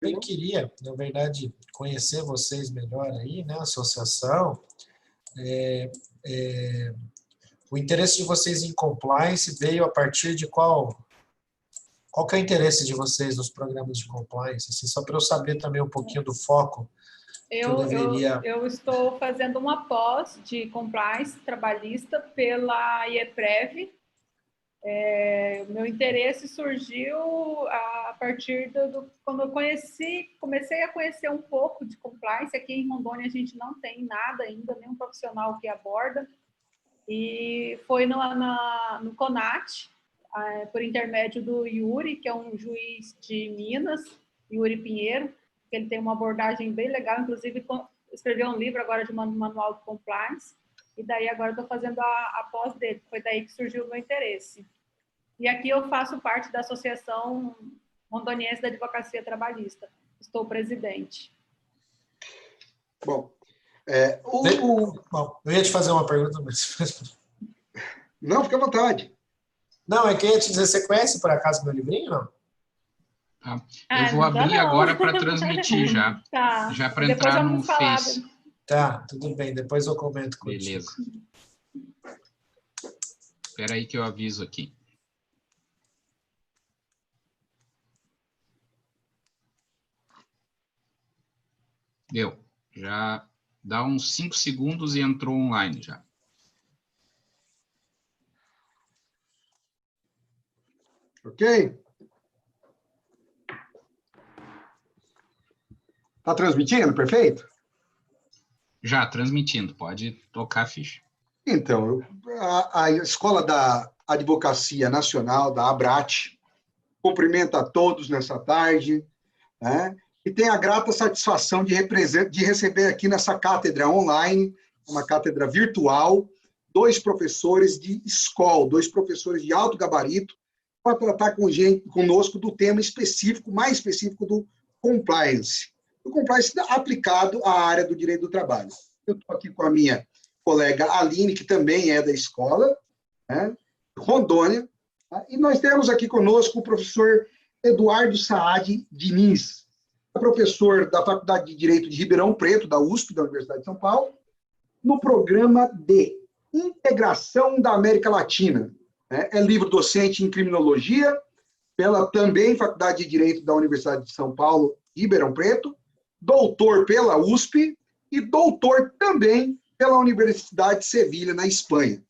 eu queria, na verdade, conhecer vocês melhor aí, né, a associação. O interesse de vocês em compliance veio a partir de qual que é o interesse de vocês nos programas de compliance? Assim, só para eu saber também um pouquinho do foco que eu deveria... Eu estou fazendo uma pós de compliance trabalhista pela IEPREV. Meu interesse surgiu a partir quando eu comecei a conhecer um pouco de compliance. Aqui em Rondônia a gente não tem nada ainda, nenhum profissional que aborda. E foi no CONAT, por intermédio do Yuri, que é um juiz de Minas, Yuri Pinheiro, que ele tem uma abordagem bem legal, inclusive escreveu um livro agora de manual de compliance, e daí agora estou fazendo a pós dele, foi daí que surgiu o meu interesse. E aqui eu faço parte da Associação Rondoniense da Advocacia Trabalhista, estou presidente. Bom, eu ia te fazer uma pergunta, mas... Não, fica à vontade. Não, é que eu ia te dizer, você conhece por acaso meu livrinho, não? Eu vou abrir agora para transmitir já. Tá. Já para entrar no Face. Tá, tudo bem, depois eu comento contigo. Beleza. Espera aí que eu aviso aqui. Deu. Já dá uns 5 segundos e entrou online já. Ok? Está transmitindo? Perfeito? Já, transmitindo. Pode tocar a ficha. Então, a Escola da Advocacia Nacional, da ABRAT, cumprimenta a todos nessa tarde, né? E tem a grata satisfação de receber aqui nessa cátedra online, uma cátedra virtual, 2 professores de escola, 2 professores de alto gabarito, para tratar conosco do tema específico, mais específico do compliance. O compliance aplicado à área do direito do trabalho. Eu estou aqui com a minha colega Aline, que também é da escola, né, Rondônia, tá? E nós temos aqui conosco o professor Eduardo Saad Diniz, professor da Faculdade de Direito de Ribeirão Preto, da USP, da Universidade de São Paulo, no programa de Integração da América Latina. É livre-docente em Criminologia, pela também Faculdade de Direito da Universidade de São Paulo, Ribeirão Preto, doutor pela USP e doutor também pela Universidade de Sevilha, na Espanha.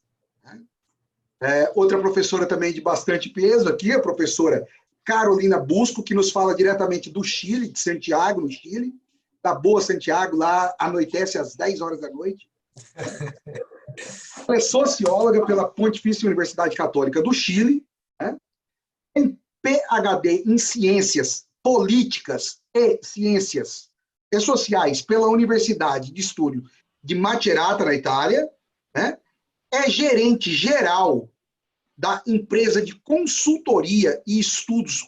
Outra professora também de bastante peso aqui, a professora Carolina Busco, que nos fala diretamente do Chile, de Santiago, no Chile, da boa Santiago, lá anoitece às 10 horas da noite. Ela é socióloga pela Pontifícia Universidade Católica do Chile, né? Tem PhD em Ciências Políticas e Ciências Sociais pela Universidade de Estúdio de Macerata, na Itália, né? É gerente geral da empresa de consultoria e estudos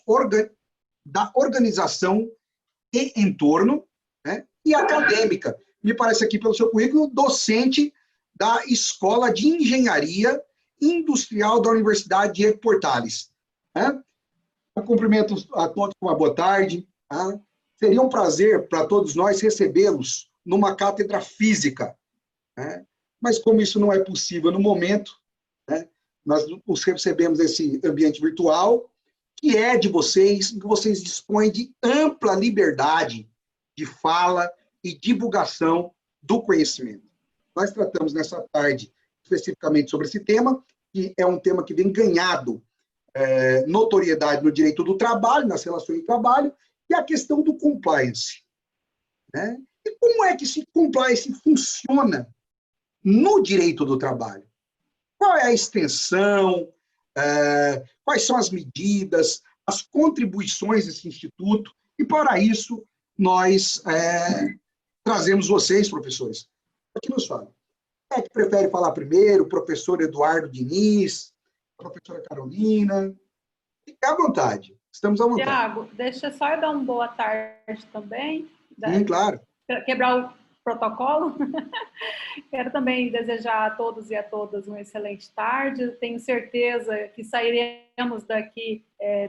da organização e entorno, né? E acadêmica. Me parece aqui pelo seu currículo, docente da Escola de Engenharia Industrial da Universidade de Portales. Né? Eu cumprimento a todos com uma boa tarde. Tá? Seria um prazer para todos nós recebê-los numa cátedra física. Né? Mas como isso não é possível no momento, né? Nós os recebemos esse ambiente virtual, que é de vocês, que vocês dispõem de ampla liberdade de fala e divulgação do conhecimento. Nós tratamos nessa tarde especificamente sobre esse tema, que é um tema que vem ganhado notoriedade no direito do trabalho, nas relações de trabalho, e a questão do compliance. Né? E como é que esse compliance funciona no direito do trabalho? Qual é a extensão, quais são as medidas, as contribuições desse instituto, e para isso nós trazemos vocês, professores, para que nos falem. Quem é que prefere falar primeiro? O professor Eduardo Diniz, a professora Carolina? Fique à vontade, estamos à vontade. Tiago, deixa só eu dar uma boa tarde também. Sim, claro. Quebrar o protocolo. Quero também desejar a todos e a todas uma excelente tarde. Tenho certeza que sairemos daqui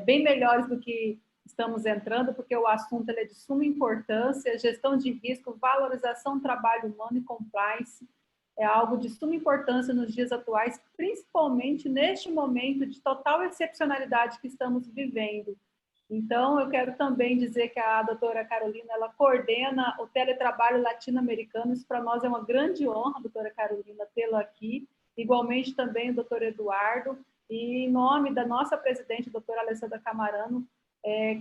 bem melhores do que estamos entrando, porque o assunto ele é de suma importância, gestão de risco, valorização do trabalho humano e compliance é algo de suma importância nos dias atuais, principalmente neste momento de total excepcionalidade que estamos vivendo. Então, eu quero também dizer que a doutora Carolina, ela coordena o teletrabalho latino-americano. Isso para nós é uma grande honra, doutora Carolina, tê-la aqui. Igualmente também o doutor Eduardo. E em nome da nossa presidente, doutora Alessandra Camarano,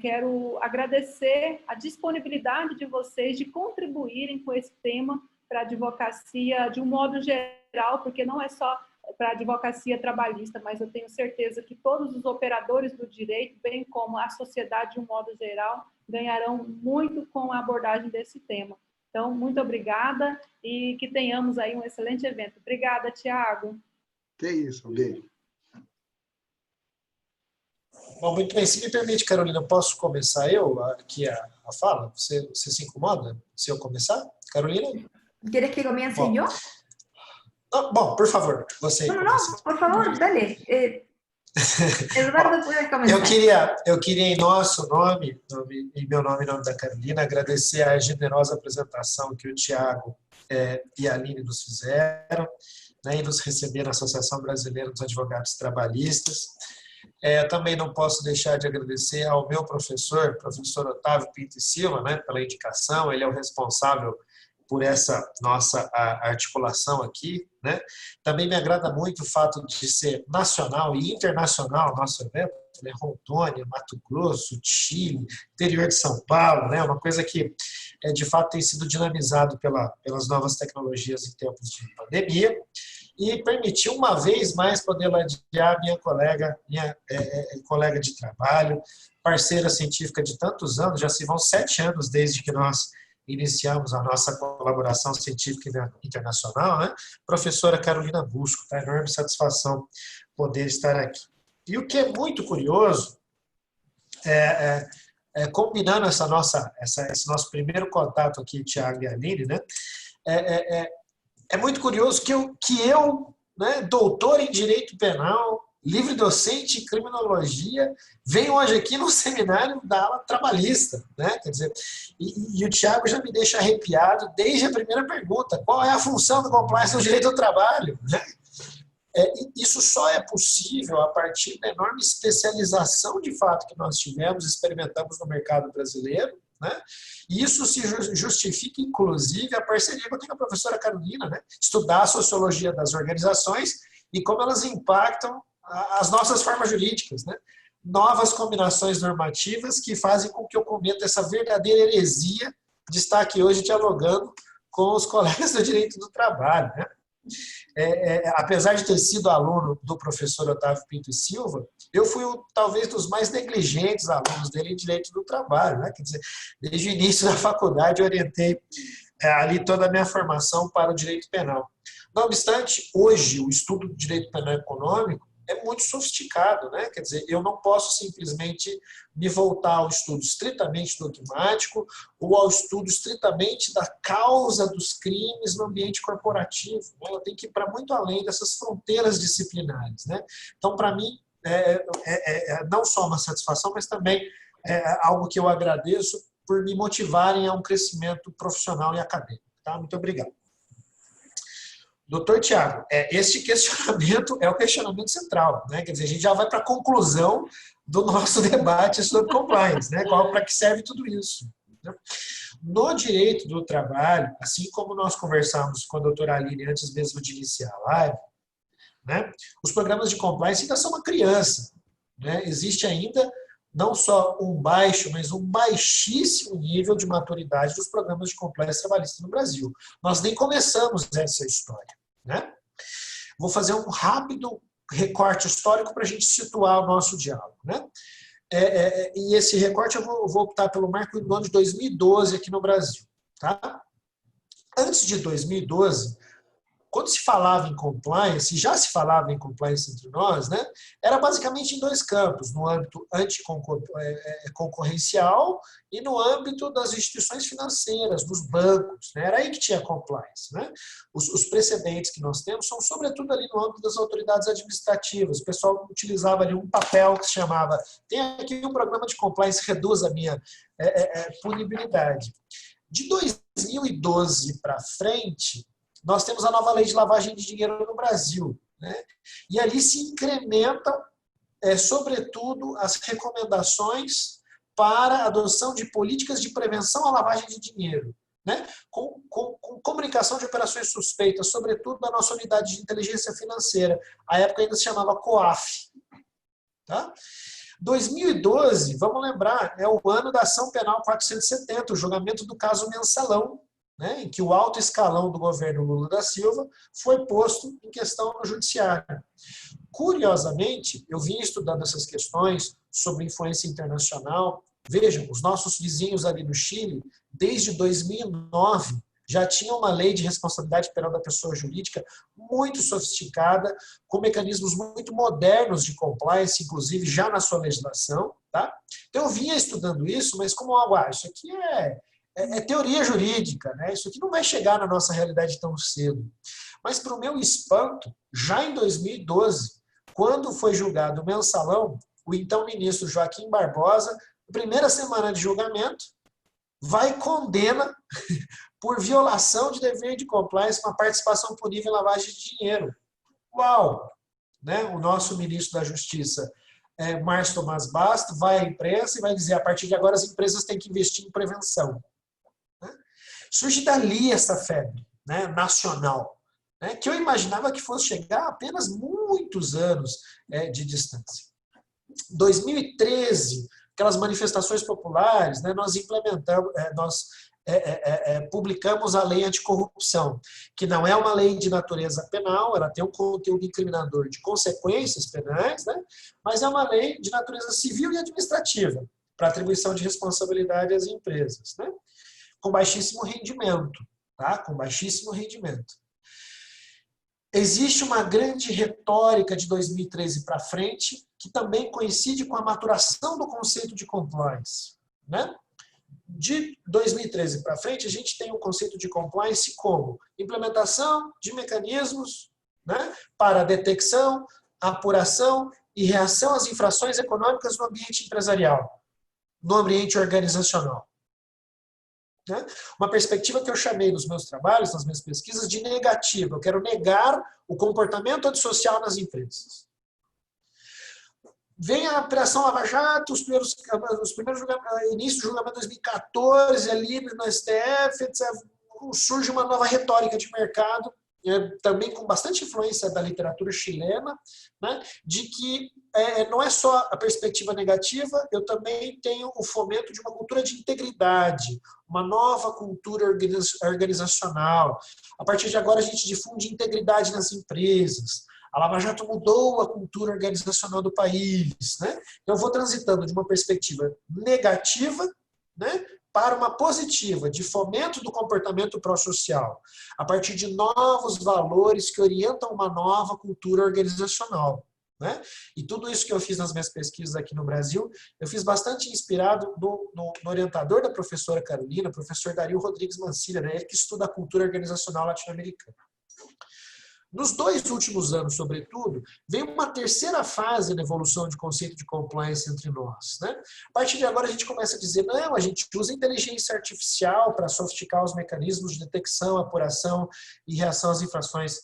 quero agradecer a disponibilidade de vocês de contribuírem com esse tema para a advocacia de um modo geral, porque não é só para a advocacia trabalhista, mas eu tenho certeza que todos os operadores do direito, bem como a sociedade de um modo geral, ganharão muito com a abordagem desse tema. Então, muito obrigada e que tenhamos aí um excelente evento. Obrigada, Tiago. Que isso, um beijo. Bom, muito bem. Se me permite, Carolina, posso começar eu aqui a fala? Você se incomoda se eu começar? Carolina? ¿Quieres que comience yo? Bom, por favor, você. No, por favor, dale. Eduardo, puedes comenzar. Eu queria, em nosso nome, em meu nome e nome da Carolina, agradecer a generosa apresentação que o Tiago e a Aline nos fizeram, né, e nos receber na Associação Brasileira dos Advogados Trabalhistas. Também não posso deixar de agradecer ao meu professor Otávio Pinto e Silva, né, pela indicação. Ele é o responsável por essa nossa articulação aqui, né? Também me agrada muito o fato de ser nacional e internacional o nosso evento, né? Rondônia, Mato Grosso, Chile, interior de São Paulo, né? Uma coisa que de fato tem sido dinamizado pelas novas tecnologias em tempos de pandemia, e permitiu uma vez mais poder ladear minha colega de trabalho, parceira científica de tantos anos, já se vão 7 anos desde que nós iniciamos a nossa colaboração científica internacional, né? Professora Carolina Busco, tá? Enorme satisfação poder estar aqui. E o que é muito curioso, combinando esse nosso primeiro contato aqui, Tiago e Aline, né? É muito curioso que eu, né, doutor em Direito Penal, livre docente em Criminologia, venho hoje aqui no seminário da aula trabalhista, né? Quer dizer, e o Tiago já me deixa arrepiado desde a primeira pergunta: qual é a função do compliance no direito do trabalho? Né? Isso só é possível a partir da enorme especialização de fato que nós tivemos, experimentamos no mercado brasileiro, né? E isso se justifica, inclusive, a parceria que eu tenho com a professora Carolina, né? Estudar a sociologia das organizações e como elas impactam as nossas formas jurídicas, né? Novas combinações normativas que fazem com que eu cometa essa verdadeira heresia de estar aqui hoje dialogando com os colegas do direito do trabalho, né? Apesar de ter sido aluno do professor Otávio Pinto e Silva, eu fui talvez dos mais negligentes alunos dele em direito do trabalho, né? Quer dizer, desde o início da faculdade eu orientei ali toda a minha formação para o direito penal. Não obstante, hoje o estudo do direito penal econômico é muito sofisticado, né? Quer dizer, eu não posso simplesmente me voltar ao estudo estritamente dogmático ou ao estudo estritamente da causa dos crimes no ambiente corporativo, né? Eu tenho que ir para muito além dessas fronteiras disciplinares, né? Então, para mim, não só uma satisfação, mas também algo que eu agradeço por me motivarem a um crescimento profissional e acadêmico. Tá? Muito obrigado. Doutor Tiago, este questionamento é o questionamento central, né? Quer dizer, a gente já vai para a conclusão do nosso debate sobre compliance, né? Para que serve tudo isso? Né? No direito do trabalho, assim como nós conversamos com a doutora Aline antes mesmo de iniciar a live, né? Os programas de compliance ainda são uma criança, né? Existe ainda não só um baixo, mas um baixíssimo nível de maturidade dos programas de compliance trabalhista no Brasil. Nós nem começamos essa história, né? Vou fazer um rápido recorte histórico para a gente situar o nosso diálogo, né? E esse recorte eu vou optar pelo marco do ano de 2012 aqui no Brasil, tá? Antes de 2012, quando se falava em compliance, já se falava em compliance entre nós, né, era basicamente em dois campos, no âmbito anticoncorrencial e no âmbito das instituições financeiras, dos bancos. Né, era aí que tinha compliance. Né. Os precedentes que nós temos são, sobretudo, ali no âmbito das autoridades administrativas. O pessoal utilizava ali um papel que se chamava, tem aqui um programa de compliance, reduz a minha punibilidade. De 2012 para frente, nós temos a nova lei de lavagem de dinheiro no Brasil. Né? E ali se incrementam, sobretudo, as recomendações para a adoção de políticas de prevenção à lavagem de dinheiro. Né? Com comunicação de operações suspeitas, sobretudo da nossa unidade de inteligência financeira. À época ainda se chamava COAF. Tá? 2012, vamos lembrar, é o ano da ação penal 470, o julgamento do caso Mensalão, né, em que o alto escalão do governo Lula da Silva foi posto em questão no judiciário. Curiosamente, eu vim estudando essas questões sobre influência internacional. Vejam, os nossos vizinhos ali no Chile, desde 2009, já tinham uma lei de responsabilidade penal da pessoa jurídica muito sofisticada, com mecanismos muito modernos de compliance, inclusive já na sua legislação. Tá? Então eu vinha estudando isso, mas como isso aqui é teoria jurídica, né? Isso aqui não vai chegar na nossa realidade tão cedo. Mas, para o meu espanto, já em 2012, quando foi julgado o Mensalão, o então ministro Joaquim Barbosa, na primeira semana de julgamento, vai e condena por violação de dever de compliance com a participação punível em lavagem de dinheiro. Uau! Né? O nosso ministro da Justiça, Márcio Tomás Basto, vai à imprensa e vai dizer, a partir de agora as empresas têm que investir em prevenção. Né? Surge dali essa febre, né, nacional, né, que eu imaginava que fosse chegar a apenas muitos anos de distância. 2013, aquelas manifestações populares, né, nós implementamos, publicamos a lei anticorrupção, que não é uma lei de natureza penal, ela tem um conteúdo incriminador de consequências penais, né, mas é uma lei de natureza civil e administrativa, para atribuição de responsabilidade às empresas, né, com baixíssimo rendimento. Tá? Com baixíssimo rendimento. Existe uma grande retórica de 2013 para frente, que também coincide com a maturação do conceito de compliance. Né? De 2013 para frente, a gente tem um conceito de compliance como implementação de mecanismos, né, para detecção, apuração e reação às infrações econômicas no ambiente empresarial, no ambiente organizacional. Né? Uma perspectiva que eu chamei nos meus trabalhos, nas minhas pesquisas, de negativa. Eu quero negar o comportamento antissocial nas empresas. Vem a Operação Lava Jato, os primeiros início do julgamento de 2014, ali no STF, surge uma nova retórica de mercado, também com bastante influência da literatura chilena, né, de que não é só a perspectiva negativa, eu também tenho o fomento de uma cultura de integridade, uma nova cultura organizacional. A partir de agora, a gente difunde integridade nas empresas. A Lava Jato mudou a cultura organizacional do país. Né? Eu vou transitando de uma perspectiva negativa, né, para uma positiva, de fomento do comportamento pró-social, a partir de novos valores que orientam uma nova cultura organizacional. Né? E tudo isso que eu fiz nas minhas pesquisas aqui no Brasil, eu fiz bastante inspirado no orientador da professora Carolina, professor Dario Rodrigues Mancilla, né? Ele que estuda a cultura organizacional latino-americana. Nos 2 últimos anos, sobretudo, veio uma terceira fase na evolução de conceito de compliance entre nós. Né? A partir de agora, a gente começa a dizer, não, a gente usa inteligência artificial para sofisticar os mecanismos de detecção, apuração e reação às infrações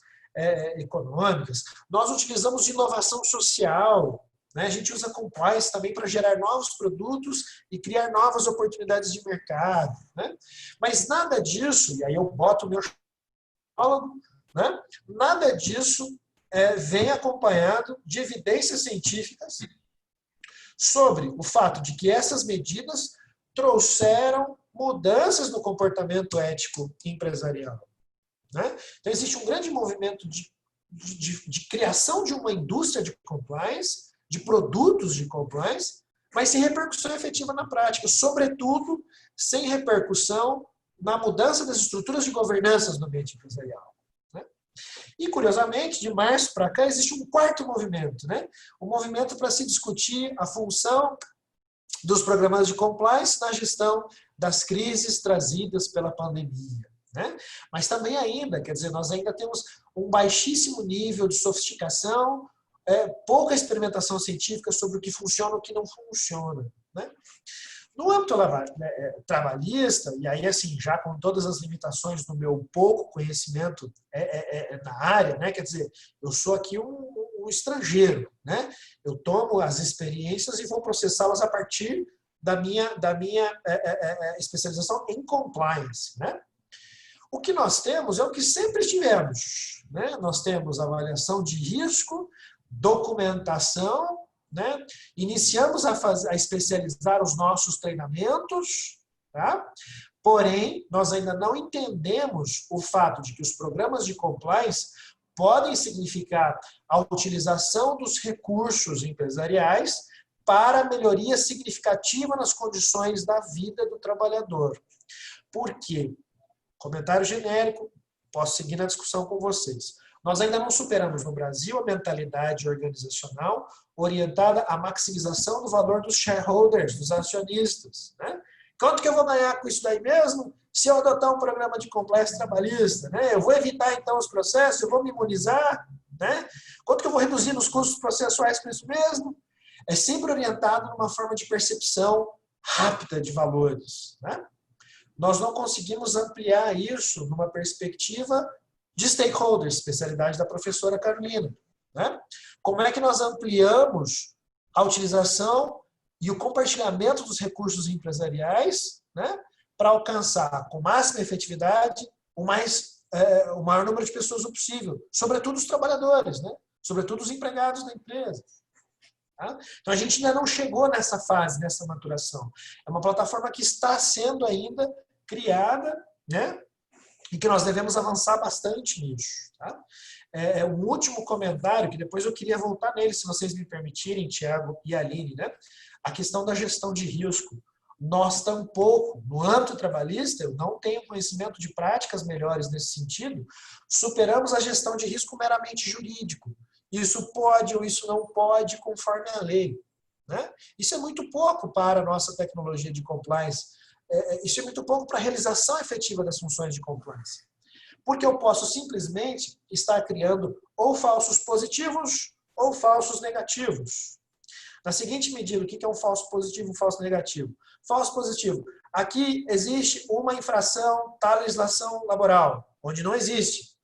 econômicas. Nós utilizamos inovação social, né? A gente usa compliance também para gerar novos produtos e criar novas oportunidades de mercado. Né? Mas nada disso, e aí eu boto o meu psicólogo, né? Nada disso vem acompanhado de evidências científicas sobre o fato de que essas medidas trouxeram mudanças no comportamento ético empresarial. Né? Então, existe um grande movimento de criação de uma indústria de compliance, de produtos de compliance, mas sem repercussão efetiva na prática, sobretudo sem repercussão na mudança das estruturas de governança no ambiente empresarial. Né? E, curiosamente, de março para cá, existe um quarto movimento, né? Um movimento para se discutir a função dos programas de compliance na gestão das crises trazidas pela pandemia, né? Mas também ainda, quer dizer, nós ainda temos um baixíssimo nível de sofisticação, pouca experimentação científica sobre o que funciona e o que não funciona, né? No âmbito trabalhista, e aí assim, já com todas as limitações do meu pouco conhecimento na área, né? Quer dizer, eu sou aqui um estrangeiro, né? Eu tomo as experiências e vou processá-las a partir da minha especialização em compliance, né? O que nós temos é o que sempre tivemos, né? Nós temos avaliação de risco, documentação, né? Iniciamos a especializar os nossos treinamentos, tá? Porém, nós ainda não entendemos o fato de que os programas de compliance podem significar a utilização dos recursos empresariais para melhoria significativa nas condições da vida do trabalhador. Por quê? Comentário genérico, posso seguir na discussão com vocês. Nós ainda não superamos no Brasil a mentalidade organizacional orientada à maximização do valor dos shareholders, dos acionistas, né? Quanto que eu vou ganhar com isso daí mesmo? Se eu adotar um programa de compliance trabalhista, né? Eu vou evitar então os processos, eu vou me imunizar, né? Quanto que eu vou reduzir nos custos processuais com isso mesmo? É sempre orientado numa forma de percepção rápida de valores, né? Nós não conseguimos ampliar isso numa perspectiva de stakeholders, especialidade da professora Carolina, né? Como é que nós ampliamos a utilização e o compartilhamento dos recursos empresariais, né, para alcançar com máxima efetividade o maior número de pessoas possível, sobretudo os trabalhadores, né, sobretudo os empregados da empresa. Tá? Então a gente ainda não chegou nessa fase, nessa maturação. É uma plataforma que está sendo ainda criada, né, e que nós devemos avançar bastante nisso. Tá? Um último comentário, que depois eu queria voltar nele, se vocês me permitirem, Tiago e Aline, né? A questão da gestão de risco. Nós tampouco, no âmbito trabalhista, eu não tenho conhecimento de práticas melhores nesse sentido, superamos a gestão de risco meramente jurídico. Isso pode ou isso não pode, conforme a lei, né? Isso é muito pouco para a nossa tecnologia de compliance. Isso é muito pouco para a realização efetiva das funções de compliance. Porque eu posso simplesmente estar criando ou falsos positivos ou falsos negativos. Na seguinte medida, o que é um falso positivo e um falso negativo? Falso positivo. Aqui existe uma infração da legislação laboral, onde não existe.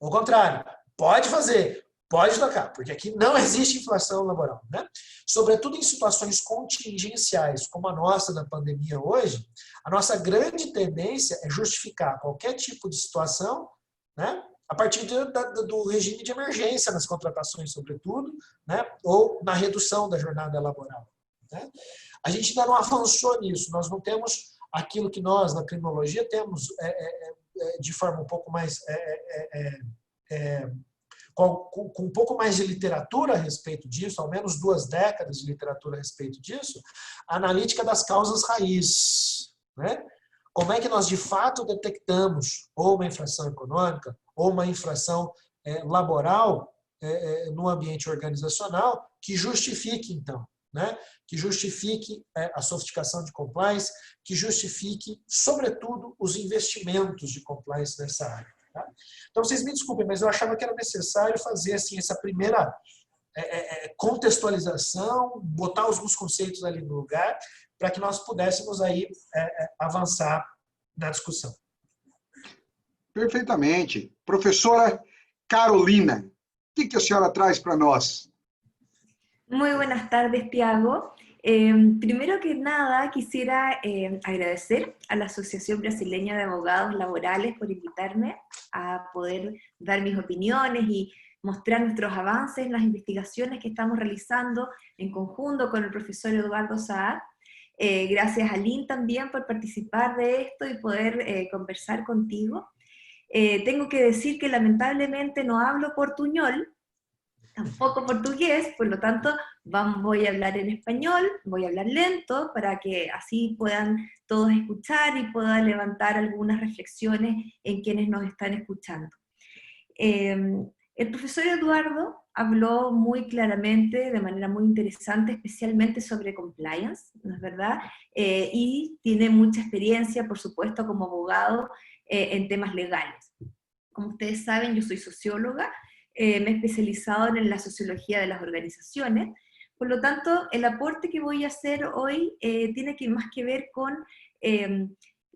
Ao contrário, pode fazer, pode tocar, porque aqui não existe inflação laboral, né? Sobretudo em situações contingenciais, como a nossa da pandemia hoje, a nossa grande tendência é justificar qualquer tipo de situação, né, a partir do regime de emergência nas contratações, sobretudo, né, ou na redução da jornada laboral. Né? A gente ainda não avançou nisso, nós não temos aquilo que nós, na criminologia, temos de forma um pouco mais... com um pouco mais de literatura a respeito disso, ao menos 2 décadas de literatura a respeito disso, a analítica das causas raiz. Né? Como é que nós, de fato, detectamos ou uma infração econômica ou uma infração laboral no ambiente organizacional que justifique, então, né? Que justifique a sofisticação de compliance, que justifique, sobretudo, os investimentos de compliance nessa área. Tá? Então, vocês me desculpem, mas eu achava que era necessário fazer assim, essa primeira contextualização, botar alguns conceitos ali no lugar, para que nós pudéssemos aí avançar na discussão. Perfeitamente. Professora Carolina, o que a senhora traz para nós? Muy buenas tardes, Tiago. Primero que nada, quisiera agradecer a la Asociación Brasileña de Abogados Laborales por invitarme a poder dar mis opiniones y mostrar nuestros avances en las investigaciones que estamos realizando en conjunto con el profesor Eduardo Saad. Gracias a Lynn también por participar de esto y poder conversar contigo. Tengo que decir que lamentablemente no hablo portuñol, tampoco portugués, por lo tanto voy a hablar en español, voy a hablar lento para que así puedan todos escuchar y pueda levantar algunas reflexiones en quienes nos están escuchando. El profesor Eduardo habló muy claramente, de manera muy interesante, especialmente sobre compliance, ¿no es verdad? Y tiene mucha experiencia, por supuesto, como abogado en temas legales. Como ustedes saben, yo soy socióloga, me he especializado en la sociología de las organizaciones, por lo tanto, el aporte que voy a hacer hoy tiene más que ver con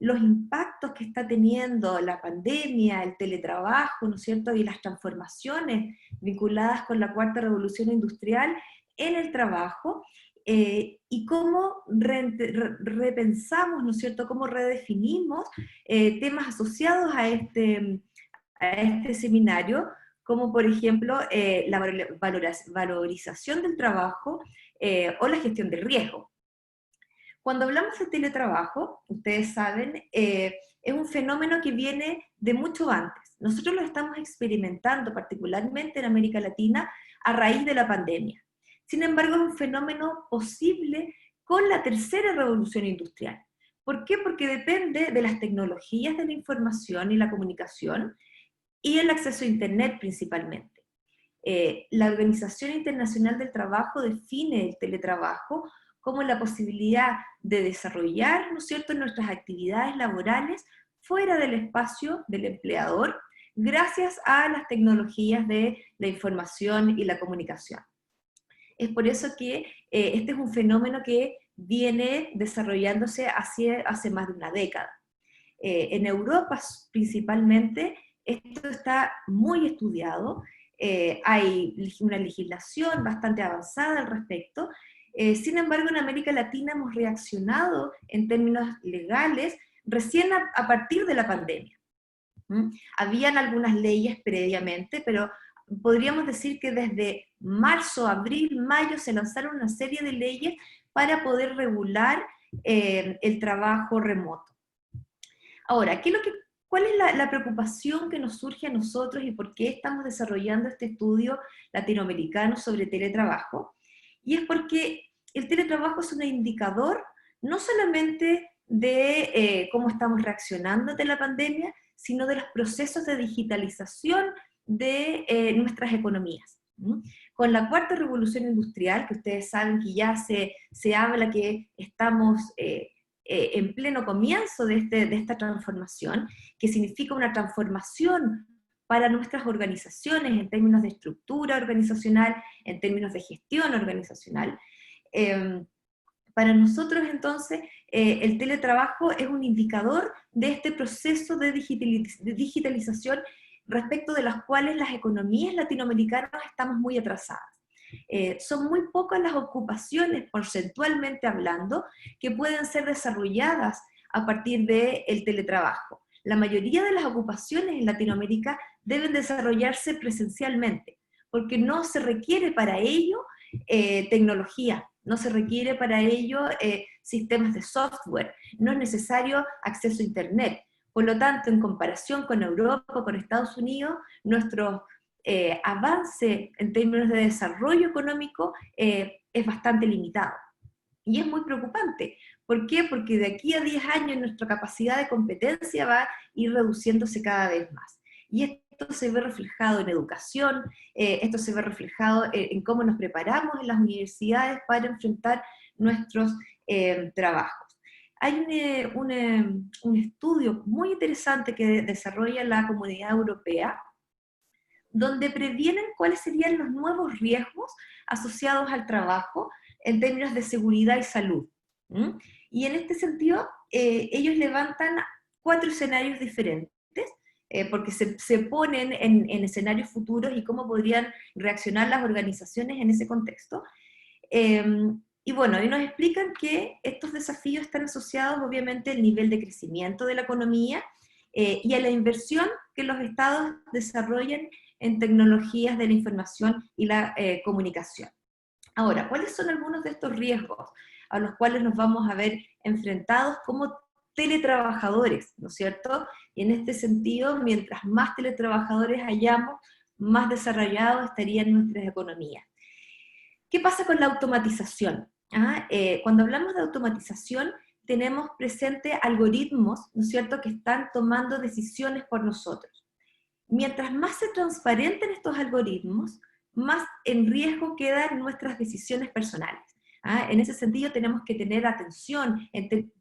los impactos que está teniendo la pandemia, el teletrabajo, ¿no es cierto?, y las transformaciones vinculadas con la cuarta revolución industrial en el trabajo, y cómo repensamos, ¿no es cierto?, cómo redefinimos temas asociados a este seminario, como por ejemplo la valorización del trabajo o la gestión del riesgo. Cuando hablamos de teletrabajo, ustedes saben, es un fenómeno que viene de mucho antes. Nosotros lo estamos experimentando particularmente en América Latina a raíz de la pandemia. Sin embargo, es un fenómeno posible con la tercera revolución industrial. ¿Por qué? Porque depende de las tecnologías de la información y la comunicación, y el acceso a Internet principalmente. La Organización Internacional del Trabajo define el teletrabajo como la posibilidad de desarrollar, ¿no es cierto?, nuestras actividades laborales fuera del espacio del empleador, gracias a las tecnologías de la información y la comunicación. Es por eso que este es un fenómeno que viene desarrollándose hace más de una década. En Europa principalmente, esto está muy estudiado, hay una legislación bastante avanzada al respecto, sin embargo en América Latina hemos reaccionado en términos legales recién a partir de la pandemia. Habían algunas leyes previamente, pero podríamos decir que desde marzo, abril, mayo se lanzaron una serie de leyes para poder regular el trabajo remoto. Ahora, ¿cuál es la preocupación que nos surge a nosotros y por qué estamos desarrollando este estudio latinoamericano sobre teletrabajo? Y es porque el teletrabajo es un indicador no solamente de cómo estamos reaccionando ante la pandemia, sino de los procesos de digitalización de nuestras economías. Con la cuarta revolución industrial, que ustedes saben que ya se habla que estamos en pleno comienzo de esta transformación, que significa una transformación para nuestras organizaciones en términos de estructura organizacional, en términos de gestión organizacional. Para nosotros entonces el teletrabajo es un indicador de este proceso de digitalización respecto de las cuales las economías latinoamericanas estamos muy atrasadas. Son muy pocas las ocupaciones, porcentualmente hablando, que pueden ser desarrolladas a partir del teletrabajo. La mayoría de las ocupaciones en Latinoamérica deben desarrollarse presencialmente, porque no se requiere para ello tecnología, no se requiere para ello sistemas de software, no es necesario acceso a Internet. Por lo tanto, en comparación con Europa, con Estados Unidos, nuestro avance en términos de desarrollo económico es bastante limitado. Y es muy preocupante. ¿Por qué? Porque de aquí a 10 años nuestra capacidad de competencia va a ir reduciéndose cada vez más. Y esto se ve reflejado en educación, esto se ve reflejado en cómo nos preparamos en las universidades para enfrentar nuestros trabajos. Hay un estudio muy interesante que desarrolla la Comunidad Europea, donde previenen cuáles serían los nuevos riesgos asociados al trabajo en términos de seguridad y salud. Y en este sentido, ellos levantan 4 escenarios diferentes, porque se ponen en escenarios futuros y cómo podrían reaccionar las organizaciones en ese contexto. Y bueno, y nos explican que estos desafíos están asociados obviamente al nivel de crecimiento de la economía y a la inversión que los estados desarrollan en tecnologías de la información y la comunicación. Ahora, ¿cuáles son algunos de estos riesgos a los cuales nos vamos a ver enfrentados como teletrabajadores, ¿no es cierto? Y en este sentido, mientras más teletrabajadores hayamos, más desarrollados estarían nuestras economías. ¿Qué pasa con la automatización? Cuando hablamos de automatización, tenemos presente algoritmos, ¿no es cierto?, que están tomando decisiones por nosotros. Mientras más se transparenten estos algoritmos, más en riesgo quedan nuestras decisiones personales. En ese sentido tenemos que tener atención,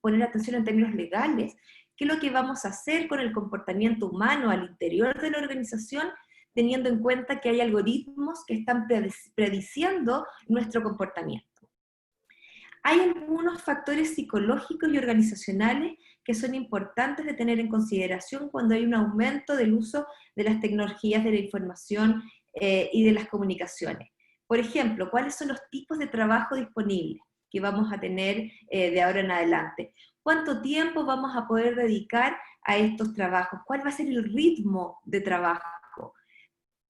poner atención en términos legales, qué es lo que vamos a hacer con el comportamiento humano al interior de la organización, teniendo en cuenta que hay algoritmos que están prediciendo nuestro comportamiento. Hay algunos factores psicológicos y organizacionales que son importantes de tener en consideración cuando hay un aumento del uso de las tecnologías de la información y de las comunicaciones. Por ejemplo, ¿cuáles son los tipos de trabajo disponibles que vamos a tener de ahora en adelante? ¿Cuánto tiempo vamos a poder dedicar a estos trabajos? ¿Cuál va a ser el ritmo de trabajo?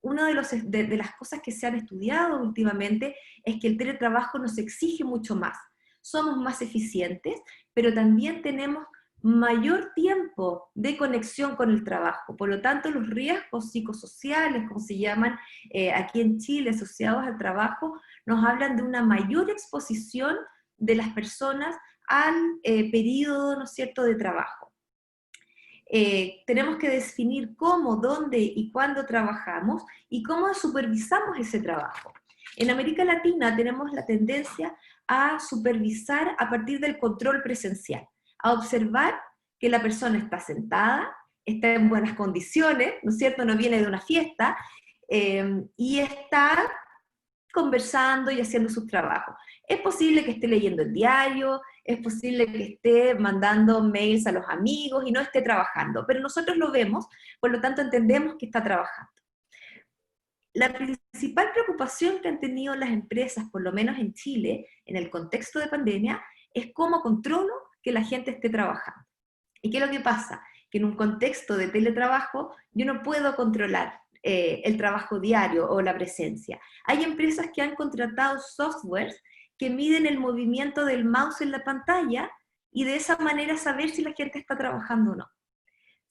Una de las cosas que se han estudiado últimamente es que el teletrabajo nos exige mucho más. Somos más eficientes, pero también tenemos mayor tiempo de conexión con el trabajo. Por lo tanto, los riesgos psicosociales, como se llaman aquí en Chile, asociados al trabajo, nos hablan de una mayor exposición de las personas al periodo, ¿no es cierto?, de trabajo. Tenemos que definir cómo, dónde y cuándo trabajamos y cómo supervisamos ese trabajo. En América Latina tenemos la tendencia a supervisar a partir del control presencial, a observar que la persona está sentada, está en buenas condiciones, ¿no es cierto?, no viene de una fiesta, y está conversando y haciendo sus trabajos. Es posible que esté leyendo el diario, es posible que esté mandando mails a los amigos y no esté trabajando, pero nosotros lo vemos, por lo tanto entendemos que está trabajando. La principal preocupación que han tenido las empresas, por lo menos en Chile, en el contexto de pandemia, es cómo controlo que la gente esté trabajando. ¿Y qué es lo que pasa? Que en un contexto de teletrabajo yo no puedo controlar el trabajo diario o la presencia. Hay empresas que han contratado softwares que miden el movimiento del mouse en la pantalla y de esa manera saber si la gente está trabajando o no.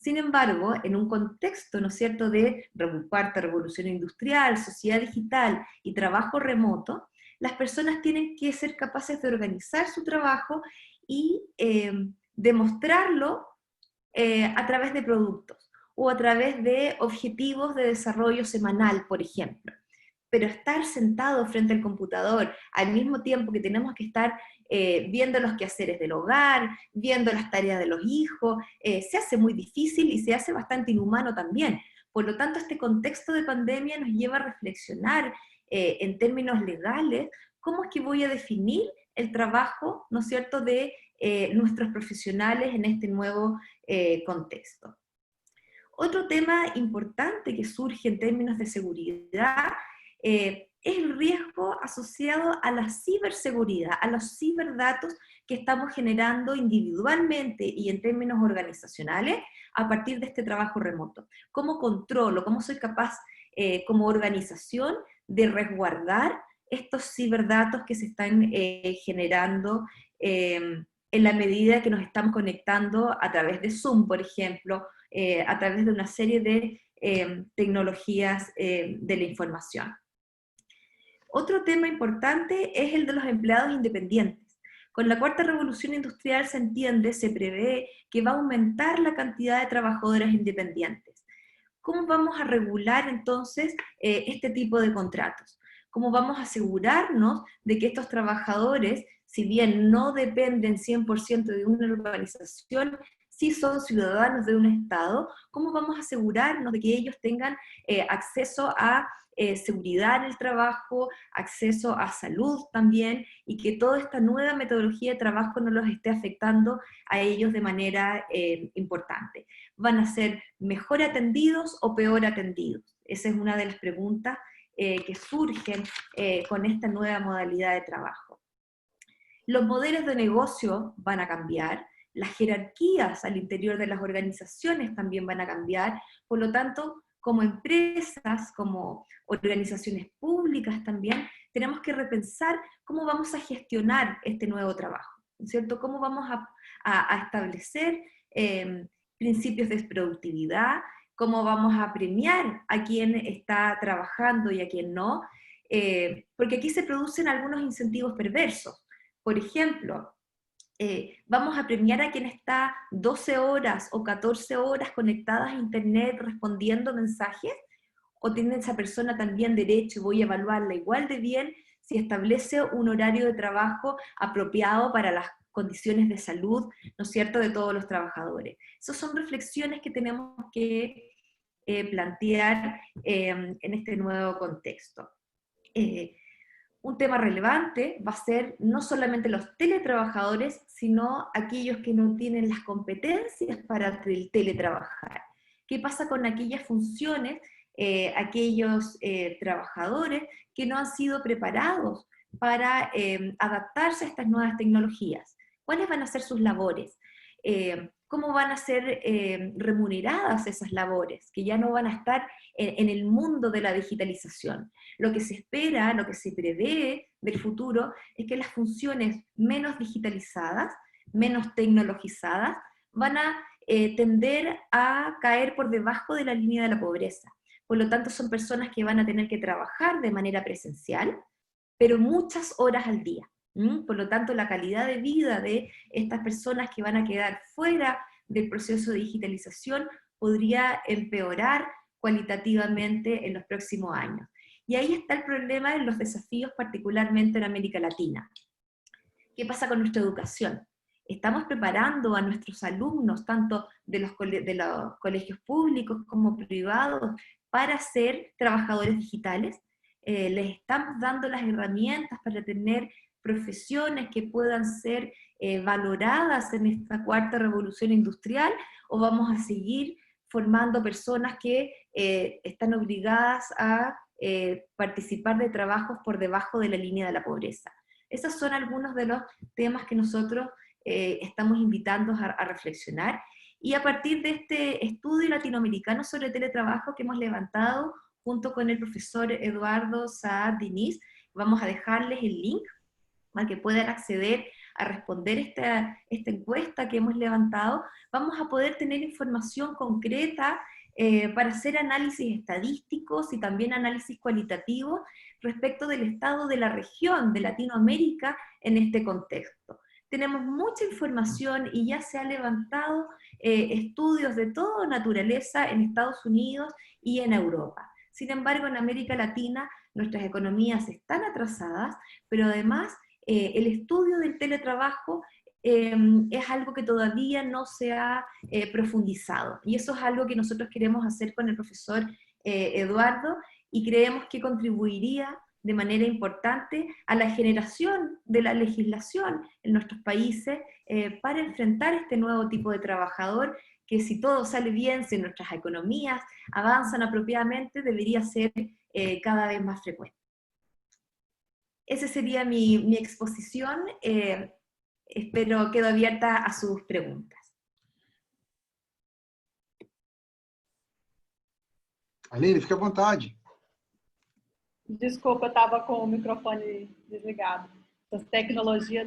Sin embargo, en un contexto, ¿no es cierto?, de cuarta revolución industrial, sociedad digital y trabajo remoto, las personas tienen que ser capaces de organizar su trabajo y demostrarlo a través de productos o a través de objetivos de desarrollo semanal, por ejemplo. Pero estar sentado frente al computador al mismo tiempo que tenemos que estar viendo los quehaceres del hogar, viendo las tareas de los hijos, se hace muy difícil y se hace bastante inhumano también. Por lo tanto, este contexto de pandemia nos lleva a reflexionar en términos legales cómo es que voy a definir el trabajo, ¿no es cierto?, de nuestros profesionales en este nuevo contexto. Otro tema importante que surge en términos de seguridad es el riesgo asociado a la ciberseguridad, a los ciberdatos que estamos generando individualmente y en términos organizacionales a partir de este trabajo remoto. ¿Cómo controlo, cómo soy capaz como organización de resguardar estos ciberdatos que se están generando en la medida que nos estamos conectando a través de Zoom, por ejemplo, a través de una serie de tecnologías de la información? Otro tema importante es el de los empleados independientes. Con la cuarta revolución industrial se entiende, se prevé que va a aumentar la cantidad de trabajadoras independientes. ¿Cómo vamos a regular entonces este tipo de contratos? ¿Cómo vamos a asegurarnos de que estos trabajadores, si bien no dependen 100% de una organización, sí son ciudadanos de un Estado? ¿Cómo vamos a asegurarnos de que ellos tengan acceso a seguridad en el trabajo, acceso a salud también, y que toda esta nueva metodología de trabajo no los esté afectando a ellos de manera importante? ¿Van a ser mejor atendidos o peor atendidos? Esa es una de las preguntas que surgen con esta nueva modalidad de trabajo. Los modelos de negocio van a cambiar, las jerarquías al interior de las organizaciones también van a cambiar, por lo tanto, como empresas, como organizaciones públicas también, tenemos que repensar cómo vamos a gestionar este nuevo trabajo, ¿no es cierto? Cómo vamos a establecer principios de productividad, cómo vamos a premiar a quien está trabajando y a quien no, porque aquí se producen algunos incentivos perversos. Por ejemplo, Vamos a premiar a quien está 12 horas o 14 horas conectadas a internet respondiendo mensajes, o tiene esa persona también derecho, voy a evaluarla igual de bien si establece un horario de trabajo apropiado para las condiciones de salud, ¿no es cierto?, de todos los trabajadores. Esas son reflexiones que tenemos que plantear en este nuevo contexto. Un tema relevante va a ser no solamente los teletrabajadores, sino aquellos que no tienen las competencias para el teletrabajar. ¿Qué pasa con aquellas funciones, aquellos trabajadores que no han sido preparados para adaptarse a estas nuevas tecnologías? ¿Cuáles van a ser sus labores? ¿Cómo van a ser remuneradas esas labores, que ya no van a estar en el mundo de la digitalización? Lo que se espera, lo que se prevé del futuro, es que las funciones menos digitalizadas, menos tecnologizadas, van a tender a caer por debajo de la línea de la pobreza. Por lo tanto, son personas que van a tener que trabajar de manera presencial, pero muchas horas al día. Por lo tanto, la calidad de vida de estas personas que van a quedar fuera del proceso de digitalización podría empeorar cualitativamente en los próximos años. Y ahí está el problema de los desafíos, particularmente en América Latina. ¿Qué pasa con nuestra educación? ¿Estamos preparando a nuestros alumnos, tanto de los colegios públicos como privados, para ser trabajadores digitales? ¿Les estamos dando las herramientas para tener profesiones que puedan ser valoradas en esta cuarta revolución industrial, o vamos a seguir formando personas que están obligadas a participar de trabajos por debajo de la línea de la pobreza? Esos son algunos de los temas que nosotros estamos invitando a reflexionar, y a partir de este estudio latinoamericano sobre teletrabajo que hemos levantado junto con el profesor Eduardo Saad Diniz, vamos a dejarles el link para que puedan acceder a responder esta encuesta que hemos levantado. Vamos a poder tener información concreta para hacer análisis estadísticos y también análisis cualitativos respecto del estado de la región de Latinoamérica en este contexto. Tenemos mucha información y ya se han levantado estudios de toda naturaleza en Estados Unidos y en Europa. Sin embargo, en América Latina nuestras economías están atrasadas, pero además el estudio del teletrabajo es algo que todavía no se ha profundizado, y eso es algo que nosotros queremos hacer con el profesor Eduardo, y creemos que contribuiría de manera importante a la generación de la legislación en nuestros países para enfrentar este nuevo tipo de trabajador que, si todo sale bien, si nuestras economías avanzan apropiadamente, debería ser cada vez más frecuente. Esa sería mi exposición. Espero quedo abierta a sus preguntas. Aline, fique à vontade. Desculpa, eu estava com o microfone desligado. As tecnologias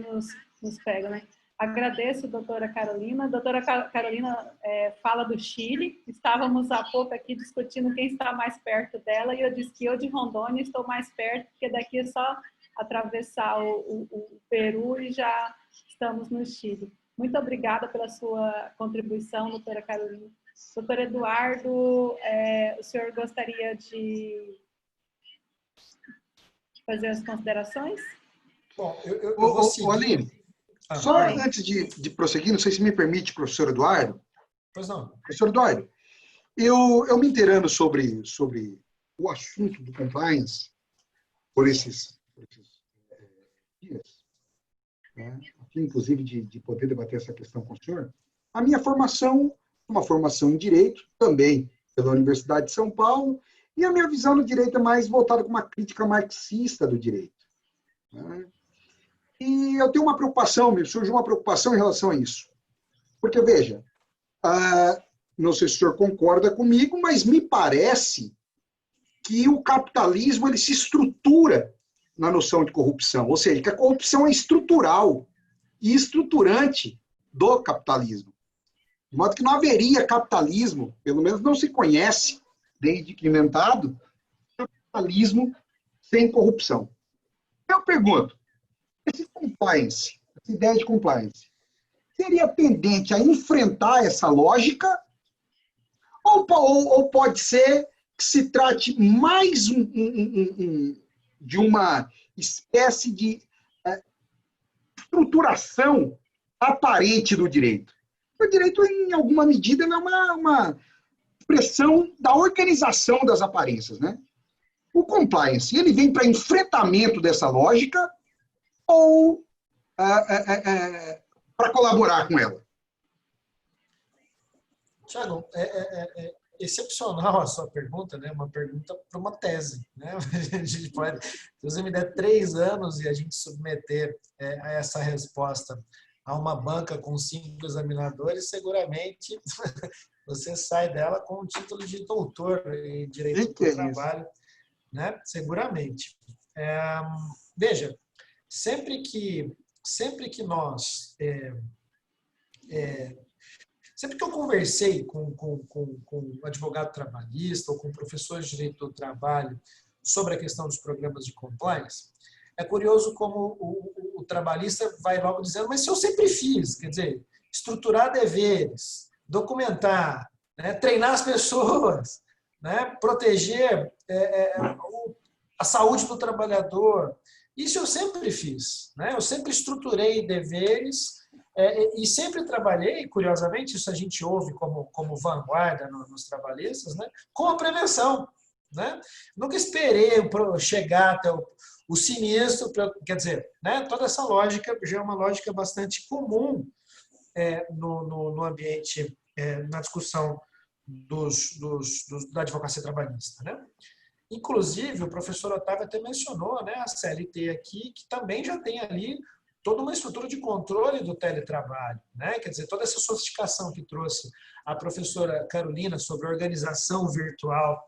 nos pegam, né? Agradeço, doutora Carolina. A doutora Carolina fala do Chile. Estávamos há pouco aqui discutindo quem está mais perto dela, e eu disse que eu, de Rondônia, estou mais perto, porque daqui é só atravessar o Peru e já estamos no Chile. Muito obrigada pela sua contribuição, doutora Carolina. Doutor Eduardo, o senhor gostaria de fazer as considerações? Bom, eu vou seguir. Aline, só antes de prosseguir, não sei se me permite, professor Eduardo. Pois não. Professor Eduardo, eu me inteirando sobre o assunto do compliance por esses dias, né, aqui, inclusive, de poder debater essa questão com o senhor, a minha formação, uma formação em Direito, também pela Universidade de São Paulo, e a minha visão no direito é mais voltada com uma crítica marxista do direito, né? E eu tenho uma preocupação, me surgiu uma preocupação em relação a isso. Porque, veja, não sei se o senhor concorda comigo, mas me parece que o capitalismo ele se estrutura na noção de corrupção, ou seja, que a corrupção é estrutural e estruturante do capitalismo. De modo que não haveria capitalismo, pelo menos não se conhece, desde que inventado, capitalismo sem corrupção. Eu pergunto, esse compliance, essa ideia de compliance, seria tendente a enfrentar essa lógica, ou pode ser que se trate mais de uma espécie de estruturação aparente do direito. O direito, em alguma medida, é uma expressão da organização das aparências, né? O compliance, ele vem para enfrentamento dessa lógica ou para colaborar com ela? Tiago, é excepcional a sua pergunta, né? Uma pergunta para uma tese, né? A gente pode, se você me der 3 anos e a gente submeter a essa resposta a uma banca com 5 examinadores, seguramente você sai dela com o título de doutor em Direito do Trabalho, né? Seguramente. Veja, sempre que eu conversei com um advogado trabalhista ou com professores de direito do trabalho sobre a questão dos programas de compliance, é curioso como o trabalhista vai logo dizendo, mas se eu sempre fiz, quer dizer, estruturar deveres, documentar, né, treinar as pessoas, né, proteger a saúde do trabalhador, isso eu sempre fiz, né? Eu sempre estruturei deveres e sempre trabalhei, curiosamente, isso a gente ouve como vanguarda nos trabalhistas, né? Com a prevenção, né? Nunca esperei chegar até o sinistro, quer dizer, né? Toda essa lógica já é uma lógica bastante comum no ambiente, na discussão da advocacia trabalhista, né? Inclusive, o professor Otávio até mencionou, né, a CLT aqui, que também já tem ali toda uma estrutura de controle do teletrabalho, né? Quer dizer, toda essa sofisticação que trouxe a professora Carolina sobre a organização virtual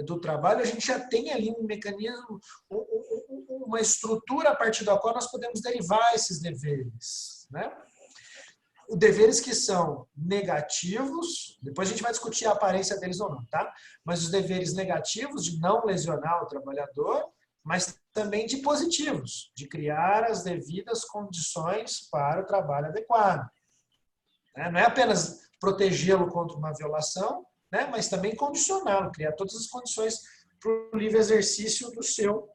do trabalho, a gente já tem ali um mecanismo, uma estrutura a partir da qual nós podemos derivar esses deveres, né? Os deveres que são negativos, depois a gente vai discutir a aparência deles ou não, tá? Mas os deveres negativos de não lesionar o trabalhador, mas também de positivos, de criar as devidas condições para o trabalho adequado. Não é apenas protegê-lo contra uma violação, né? Mas também condicioná-lo, criar todas as condições para o livre exercício do seu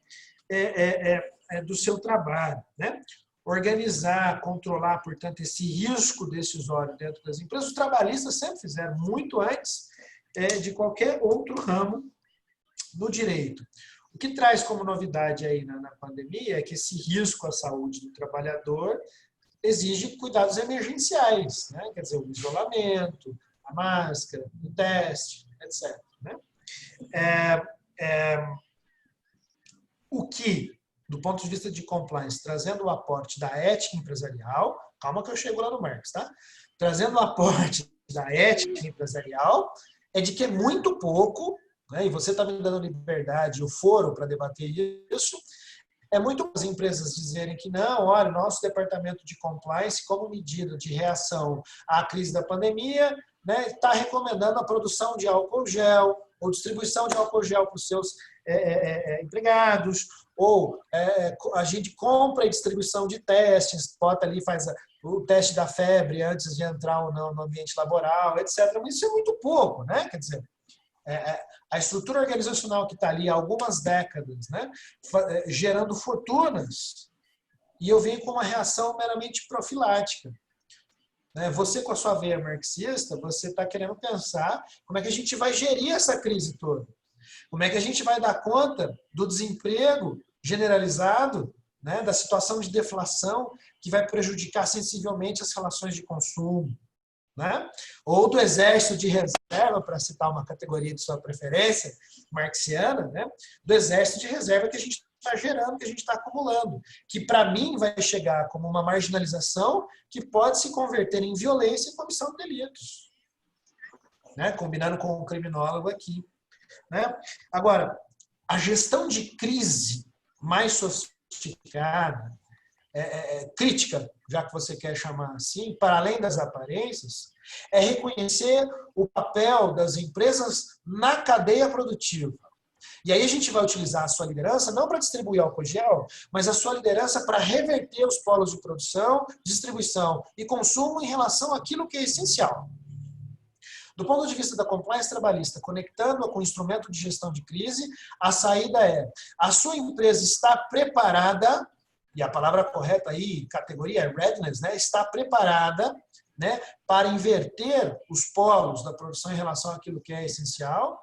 trabalho, né? Organizar, controlar, portanto, esse risco decisório dentro das empresas. Os trabalhistas sempre fizeram, muito antes de qualquer outro ramo do direito. O que traz como novidade aí na pandemia é que esse risco à saúde do trabalhador exige cuidados emergenciais, né? Quer dizer, o isolamento, a máscara, o teste, etc. Né? O que, do ponto de vista de compliance, trazendo o aporte da ética empresarial, calma que eu chego lá no Marx, tá? Trazendo o aporte da ética empresarial, é de que é muito pouco, né? E você está me dando liberdade e o foro para debater isso, é muito as empresas dizerem que não, olha, nosso departamento de compliance, como medida de reação à crise da pandemia, né, está recomendando a produção de álcool gel, ou distribuição de álcool gel para os seus empregados, ou a gente compra a distribuição de testes, bota ali, faz o teste da febre antes de entrar ou não no ambiente laboral, etc. Mas isso é muito pouco, né? Quer dizer, a estrutura organizacional que está ali há algumas décadas, né, gerando fortunas, e eu venho com uma reação meramente profilática. Você, com a sua veia marxista, você está querendo pensar como é que a gente vai gerir essa crise toda. Como é que a gente vai dar conta do desemprego generalizado, né, da situação de deflação que vai prejudicar sensivelmente as relações de consumo, né? Ou do exército de reserva, para citar uma categoria de sua preferência marxiana, né? Do exército de reserva que a gente está gerando, que a gente está acumulando, que para mim vai chegar como uma marginalização que pode se converter em violência e comissão de delitos, né? Combinando com o criminólogo aqui, né? Agora, a gestão de crise mais sofisticada, crítica, já que você quer chamar assim, para além das aparências, é reconhecer o papel das empresas na cadeia produtiva. E aí a gente vai utilizar a sua liderança não para distribuir álcool gel, mas a sua liderança para reverter os polos de produção, distribuição e consumo em relação àquilo que é essencial. Do ponto de vista da compliance trabalhista, conectando-a com o instrumento de gestão de crise, a saída é: a sua empresa está preparada, e a palavra correta aí, categoria é readiness, né? Está preparada, né, para inverter os polos da produção em relação àquilo que é essencial.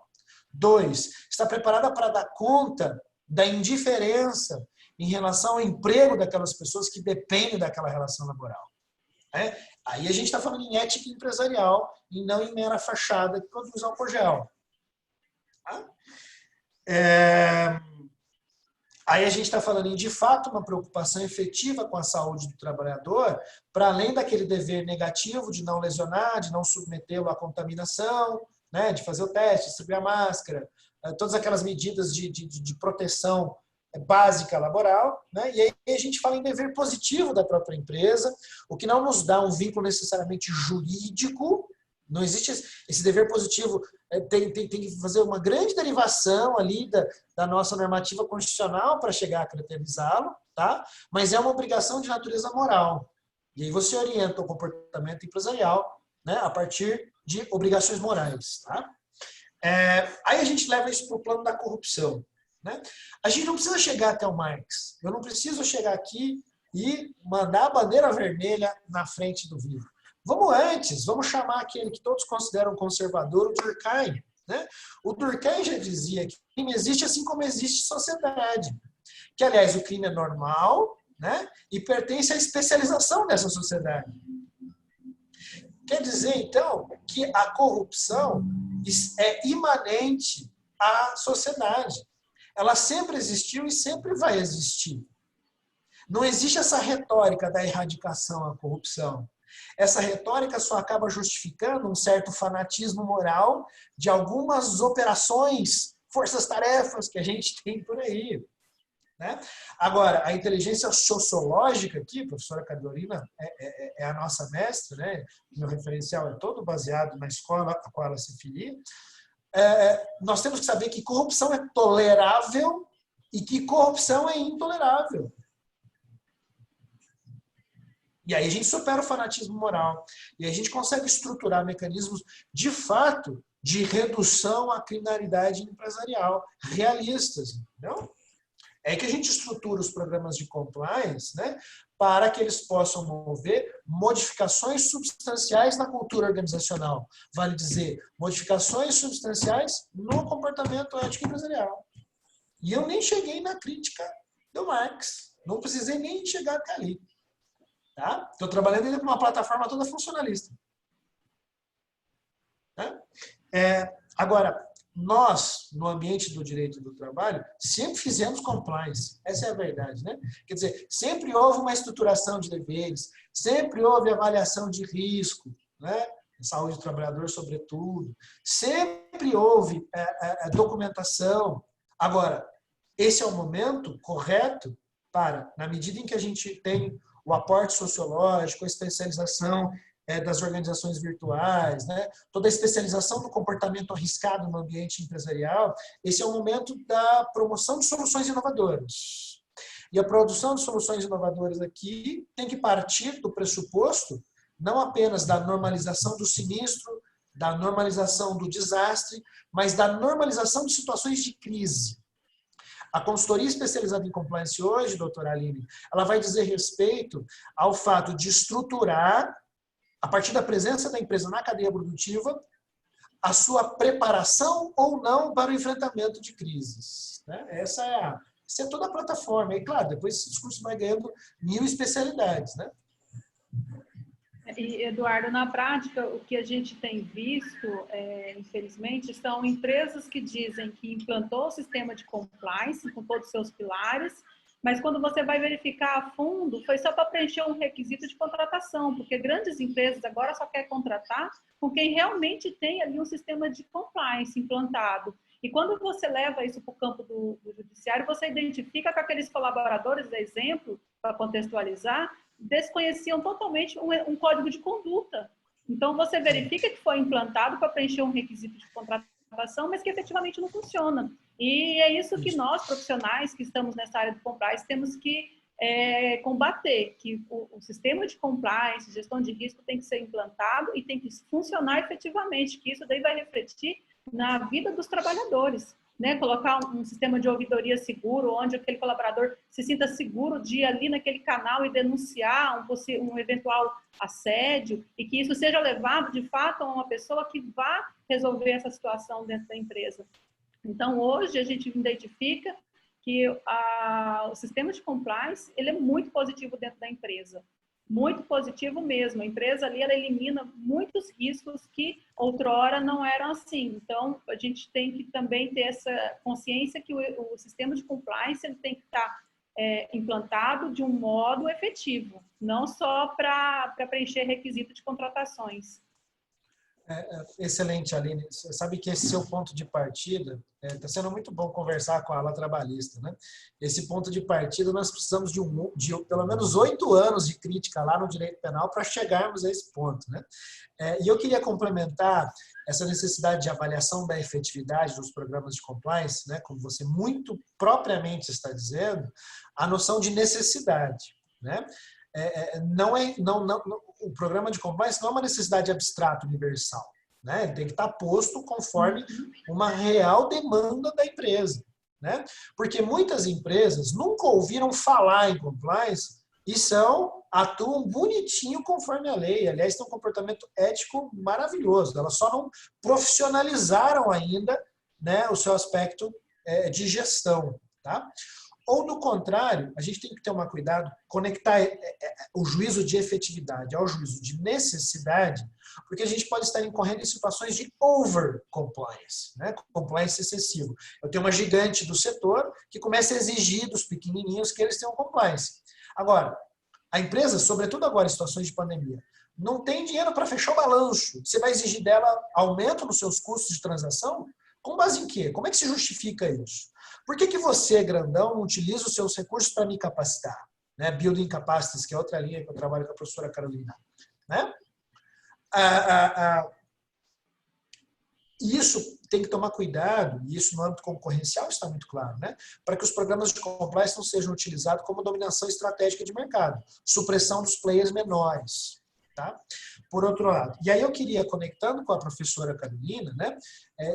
2, está preparada para dar conta da indiferença em relação ao emprego daquelas pessoas que dependem daquela relação laboral. Né? Aí a gente está falando em ética empresarial e não em mera fachada que produz álcool gel. Tá? Aí a gente está falando em, de fato, uma preocupação efetiva com a saúde do trabalhador, para além daquele dever negativo de não lesionar, de não submetê-lo à contaminação, né, de fazer o teste, distribuir a máscara, todas aquelas medidas de proteção básica laboral, né? E aí a gente fala em dever positivo da própria empresa, o que não nos dá um vínculo necessariamente jurídico. Não existe esse dever positivo, tem que fazer uma grande derivação ali da nossa normativa constitucional para chegar a caracterizá-lo, tá? Mas é uma obrigação de natureza moral. E aí você orienta o comportamento empresarial, né, a partir de obrigações morais. Tá? Aí a gente leva isso para o plano da corrupção. Né? A gente não precisa chegar até o Marx. Eu não preciso chegar aqui e mandar a bandeira vermelha na frente do vidro. Vamos antes, vamos chamar aquele que todos consideram conservador, o Durkheim. Né? O Durkheim já dizia que o crime existe assim como existe sociedade. Que, aliás, o crime é normal, né, e pertence à especialização dessa sociedade. Quer dizer, então, que a corrupção é imanente à sociedade. Ela sempre existiu e sempre vai existir. Não existe essa retórica da erradicação à corrupção. Essa retórica só acaba justificando um certo fanatismo moral de algumas operações, forças-tarefas que a gente tem por aí. Né? Agora, a inteligência sociológica aqui, a professora Carolina é a nossa mestra, né? Meu referencial é todo baseado na escola a qual ela se filia. Nós temos que saber que corrupção é tolerável e que corrupção é intolerável. E aí a gente supera o fanatismo moral. E aí a gente consegue estruturar mecanismos, de fato, de redução à criminalidade empresarial, realistas. Entendeu? É que a gente estrutura os programas de compliance, né, para que eles possam mover modificações substanciais na cultura organizacional. Vale dizer, modificações substanciais no comportamento ético empresarial. E eu nem cheguei na crítica do Marx. Não precisei nem chegar até ali. Tá? Estou trabalhando ainda com uma plataforma toda funcionalista. Tá? Agora, nós, no ambiente do direito do trabalho, sempre fizemos compliance. Essa é a verdade, né? Quer dizer, sempre houve uma estruturação de deveres, sempre houve avaliação de risco, né? Saúde do trabalhador, sobretudo. Sempre houve documentação. Agora, esse é o momento correto para, na medida em que a gente tem o aporte sociológico, a especialização das organizações virtuais, né? Toda a especialização do comportamento arriscado no ambiente empresarial, esse é o momento da promoção de soluções inovadoras. E a produção de soluções inovadoras aqui tem que partir do pressuposto não apenas da normalização do sinistro, da normalização do desastre, mas da normalização de situações de crise. A consultoria especializada em compliance hoje, doutora Aline, ela vai dizer respeito ao fato de estruturar, a partir da presença da empresa na cadeia produtiva, a sua preparação ou não para o enfrentamento de crises. Né? Essa é toda a plataforma. E, claro, depois esse discurso vai ganhando 1000 especialidades. Né? E, Eduardo, na prática, o que a gente tem visto, infelizmente, são empresas que dizem que implantou o sistema de compliance com todos os seus pilares, mas quando você vai verificar a fundo, foi só para preencher um requisito de contratação, porque grandes empresas agora só querem contratar com quem realmente tem ali um sistema de compliance implantado. E quando você leva isso para o campo do judiciário, você identifica que aqueles colaboradores, exemplo, para contextualizar, desconheciam totalmente um código de conduta. Então, você verifica que foi implantado para preencher um requisito de contratação, contratação, mas que efetivamente não funciona. E é isso que nós, profissionais que estamos nessa área de compliance, temos que combater, que o sistema de compliance, gestão de risco tem que ser implantado e tem que funcionar efetivamente, que isso daí vai refletir na vida dos trabalhadores. Né, colocar um sistema de ouvidoria seguro, onde aquele colaborador se sinta seguro de ir ali naquele canal e denunciar um eventual assédio, e que isso seja levado, de fato, a uma pessoa que vá resolver essa situação dentro da empresa. Então, hoje, a gente identifica que o sistema de compliance, ele é muito positivo dentro da empresa. Muito positivo mesmo. A empresa ali, ela elimina muitos riscos que outrora não eram assim. Então, a gente tem que também ter essa consciência que o sistema de compliance ele tem que estar implantado de um modo efetivo, não só para preencher requisito de contratações. Excelente, Aline. Você sabe que esse seu ponto de partida, está sendo muito bom conversar com a ala trabalhista, né? Esse ponto de partida, nós precisamos de pelo menos 8 anos de crítica lá no direito penal para chegarmos a esse ponto, né? E eu queria complementar essa necessidade de avaliação da efetividade dos programas de compliance, né? Como você muito propriamente está dizendo, a noção de necessidade, né? O programa de compliance não é uma necessidade abstrata universal, né? Ele tem que estar posto conforme uma real demanda da empresa, né? Porque muitas empresas nunca ouviram falar em compliance e atuam bonitinho conforme a lei. Aliás, tem um comportamento ético maravilhoso. Elas só não profissionalizaram ainda, né, o seu aspecto de gestão, tá? Ou, do contrário, a gente tem que ter um cuidado, conectar o juízo de efetividade ao juízo de necessidade, porque a gente pode estar incorrendo em situações de over-compliance, né? Compliance excessivo. Eu tenho uma gigante do setor que começa a exigir dos pequenininhos que eles tenham compliance. Agora, a empresa, sobretudo agora em situações de pandemia, não tem dinheiro para fechar o balanço. Você vai exigir dela aumento nos seus custos de transação? Com base em quê? Como é que se justifica isso? Por que você, grandão, não utiliza os seus recursos para me capacitar? Né? Building Capacities, que é outra linha que eu trabalho com a professora Carolina. Né? Isso tem que tomar cuidado, e isso no âmbito concorrencial está muito claro, né? Para que os programas de compliance não sejam utilizados como dominação estratégica de mercado, supressão dos players menores. Tá? Por outro lado, e aí eu queria, conectando com a professora Carolina, né,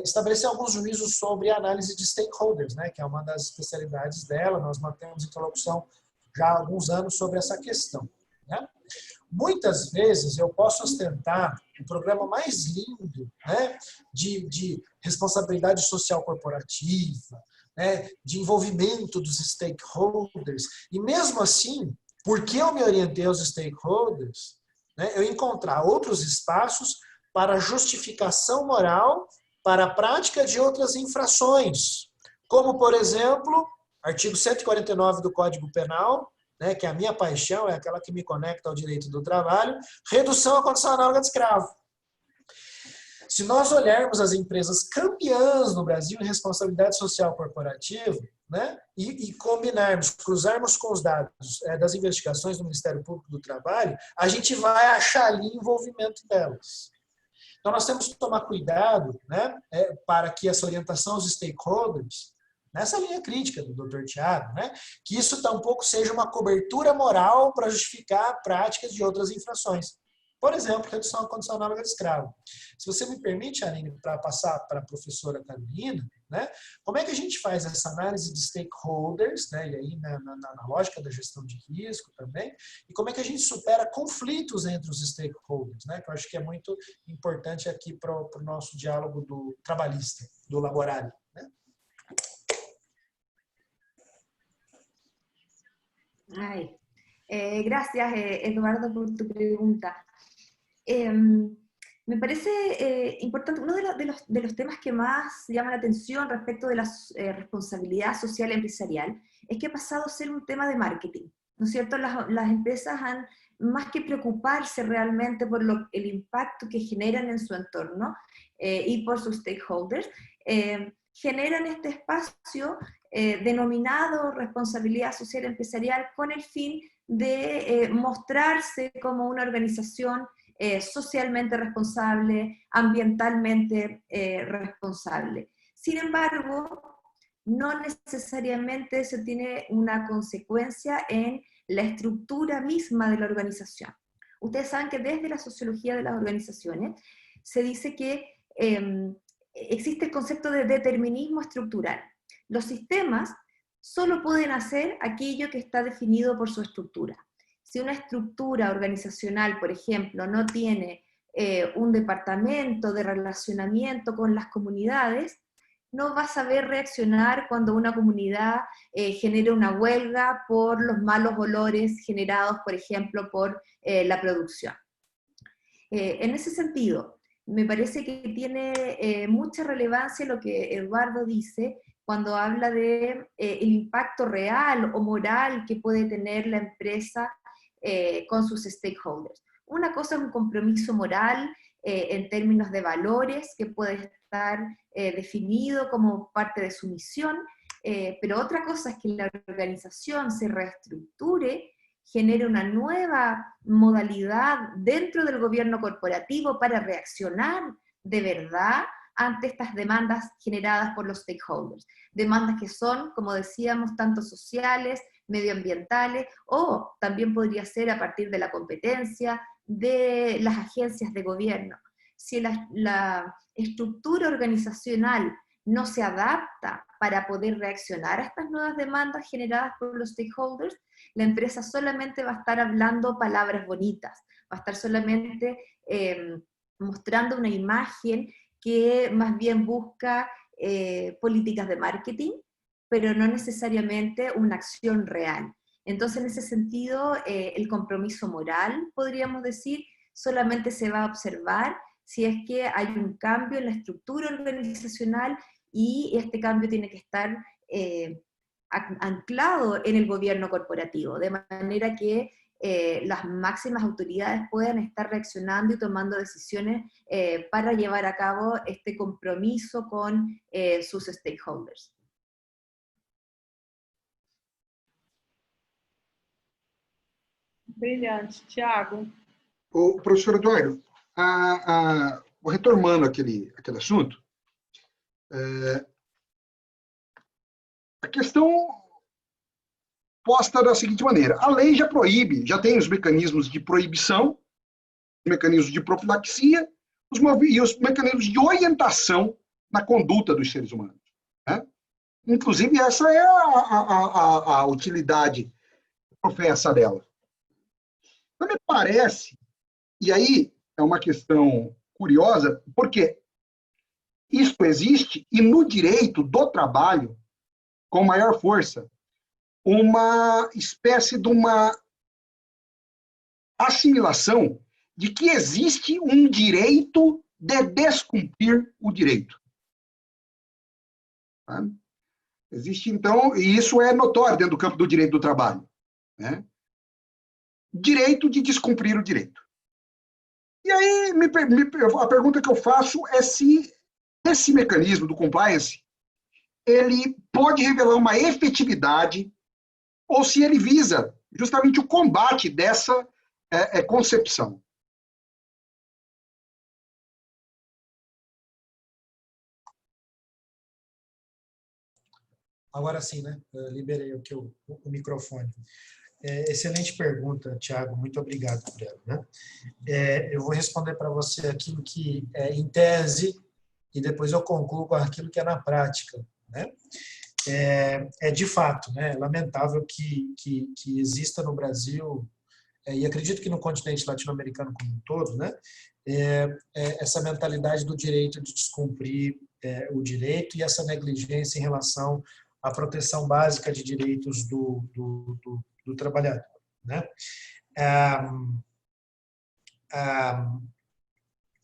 estabelecer alguns juízos sobre a análise de stakeholders, né, que é uma das especialidades dela. Nós mantemos interlocução já há alguns anos sobre essa questão. Né? Muitas vezes eu posso ostentar o programa mais lindo, né, de responsabilidade social corporativa, né, de envolvimento dos stakeholders, e mesmo assim, porque eu me orientei aos stakeholders, eu encontrar outros espaços para justificação moral para a prática de outras infrações, como, por exemplo, artigo 149 do Código Penal, né, que é a minha paixão, é aquela que me conecta ao direito do trabalho, redução à condição análoga de escravo. Se nós olharmos as empresas campeãs no Brasil em responsabilidade social corporativa, né, e combinarmos, cruzarmos com os dados das investigações do Ministério Público do Trabalho, a gente vai achar ali envolvimento delas. Então, nós temos que tomar cuidado, né, para que essa orientação aos stakeholders, nessa linha crítica do Dr. Thiago, né, que isso tampouco seja uma cobertura moral para justificar a prática de outras infrações. Por exemplo, redução à condição análoga de escravo. Se você me permite, Aline, para passar para a professora Carolina, né, como é que a gente faz essa análise de stakeholders, né, e aí na lógica da gestão de risco também, e como é que a gente supera conflitos entre os stakeholders, né, que eu acho que é muito importante aqui para o nosso diálogo do trabalhista, do laborário. Né? Gracias, Eduardo, por tu pregunta. Me parece importante, uno de los temas que más llama la atención respecto de la responsabilidad social empresarial es que ha pasado a ser un tema de marketing, ¿no es cierto? Las empresas han, más que preocuparse realmente por el impacto que generan en su entorno y por sus stakeholders, generan este espacio denominado responsabilidad social empresarial con el fin de mostrarse como una organización socialmente responsable, ambientalmente responsable. Sin embargo, no necesariamente eso tiene una consecuencia en la estructura misma de la organización. Ustedes saben que desde la sociología de las organizaciones se dice que existe el concepto de determinismo estructural. Los sistemas solo pueden hacer aquello que está definido por su estructura. Si una estructura organizacional, por ejemplo, no tiene un departamento de relacionamiento con las comunidades, no va a saber reaccionar cuando una comunidad genere una huelga por los malos olores generados, por ejemplo, por la producción. En ese sentido, me parece que tiene mucha relevancia lo que Eduardo dice cuando habla de el impacto real o moral que puede tener la empresa con sus stakeholders. Una cosa es un compromiso moral en términos de valores que puede estar definido como parte de su misión, pero otra cosa es que la organización se reestructure, genere una nueva modalidad dentro del gobierno corporativo para reaccionar de verdad ante estas demandas generadas por los stakeholders. Demandas que son, como decíamos, tanto sociales, medioambientales, o también podría ser a partir de la competencia de las agencias de gobierno. Si la estructura organizacional no se adapta para poder reaccionar a estas nuevas demandas generadas por los stakeholders, la empresa solamente va a estar hablando palabras bonitas, va a estar solamente mostrando una imagen que más bien busca políticas de marketing, pero no necesariamente una acción real. Entonces, en ese sentido, el compromiso moral, podríamos decir, solamente se va a observar si es que hay un cambio en la estructura organizacional y este cambio tiene que estar anclado en el gobierno corporativo, de manera que las máximas autoridades puedan estar reaccionando y tomando decisiones para llevar a cabo este compromiso con sus stakeholders. Brilhante. Tiago? O professor Eduardo, retomando aquele assunto, a questão posta da seguinte maneira: a lei já proíbe, já tem os mecanismos de proibição, os mecanismos de profilaxia e os mecanismos de orientação na conduta dos seres humanos, né? Inclusive, essa é a utilidade professa dela. Então, me parece, e aí é uma questão curiosa, porque isto existe, e no direito do trabalho, com maior força, uma espécie de uma assimilação de que existe um direito de descumprir o direito. Tá? Existe, então, e isso é notório dentro do campo do direito do trabalho, né? Direito de descumprir o direito. E aí, a pergunta que eu faço é se esse mecanismo do compliance ele pode revelar uma efetividade ou se ele visa justamente o combate dessa concepção. Agora sim, né? Eu liberei aqui o microfone. Excelente pergunta, Tiago. Muito obrigado por ela, né? Eu vou responder para você aquilo que é em tese e depois eu concluo com aquilo que é na prática, né? De fato, né? É lamentável que exista no Brasil, e acredito que no continente latino-americano como um todo, né? Essa mentalidade do direito de descumprir o direito e essa negligência em relação à proteção básica de direitos do trabalhador, né?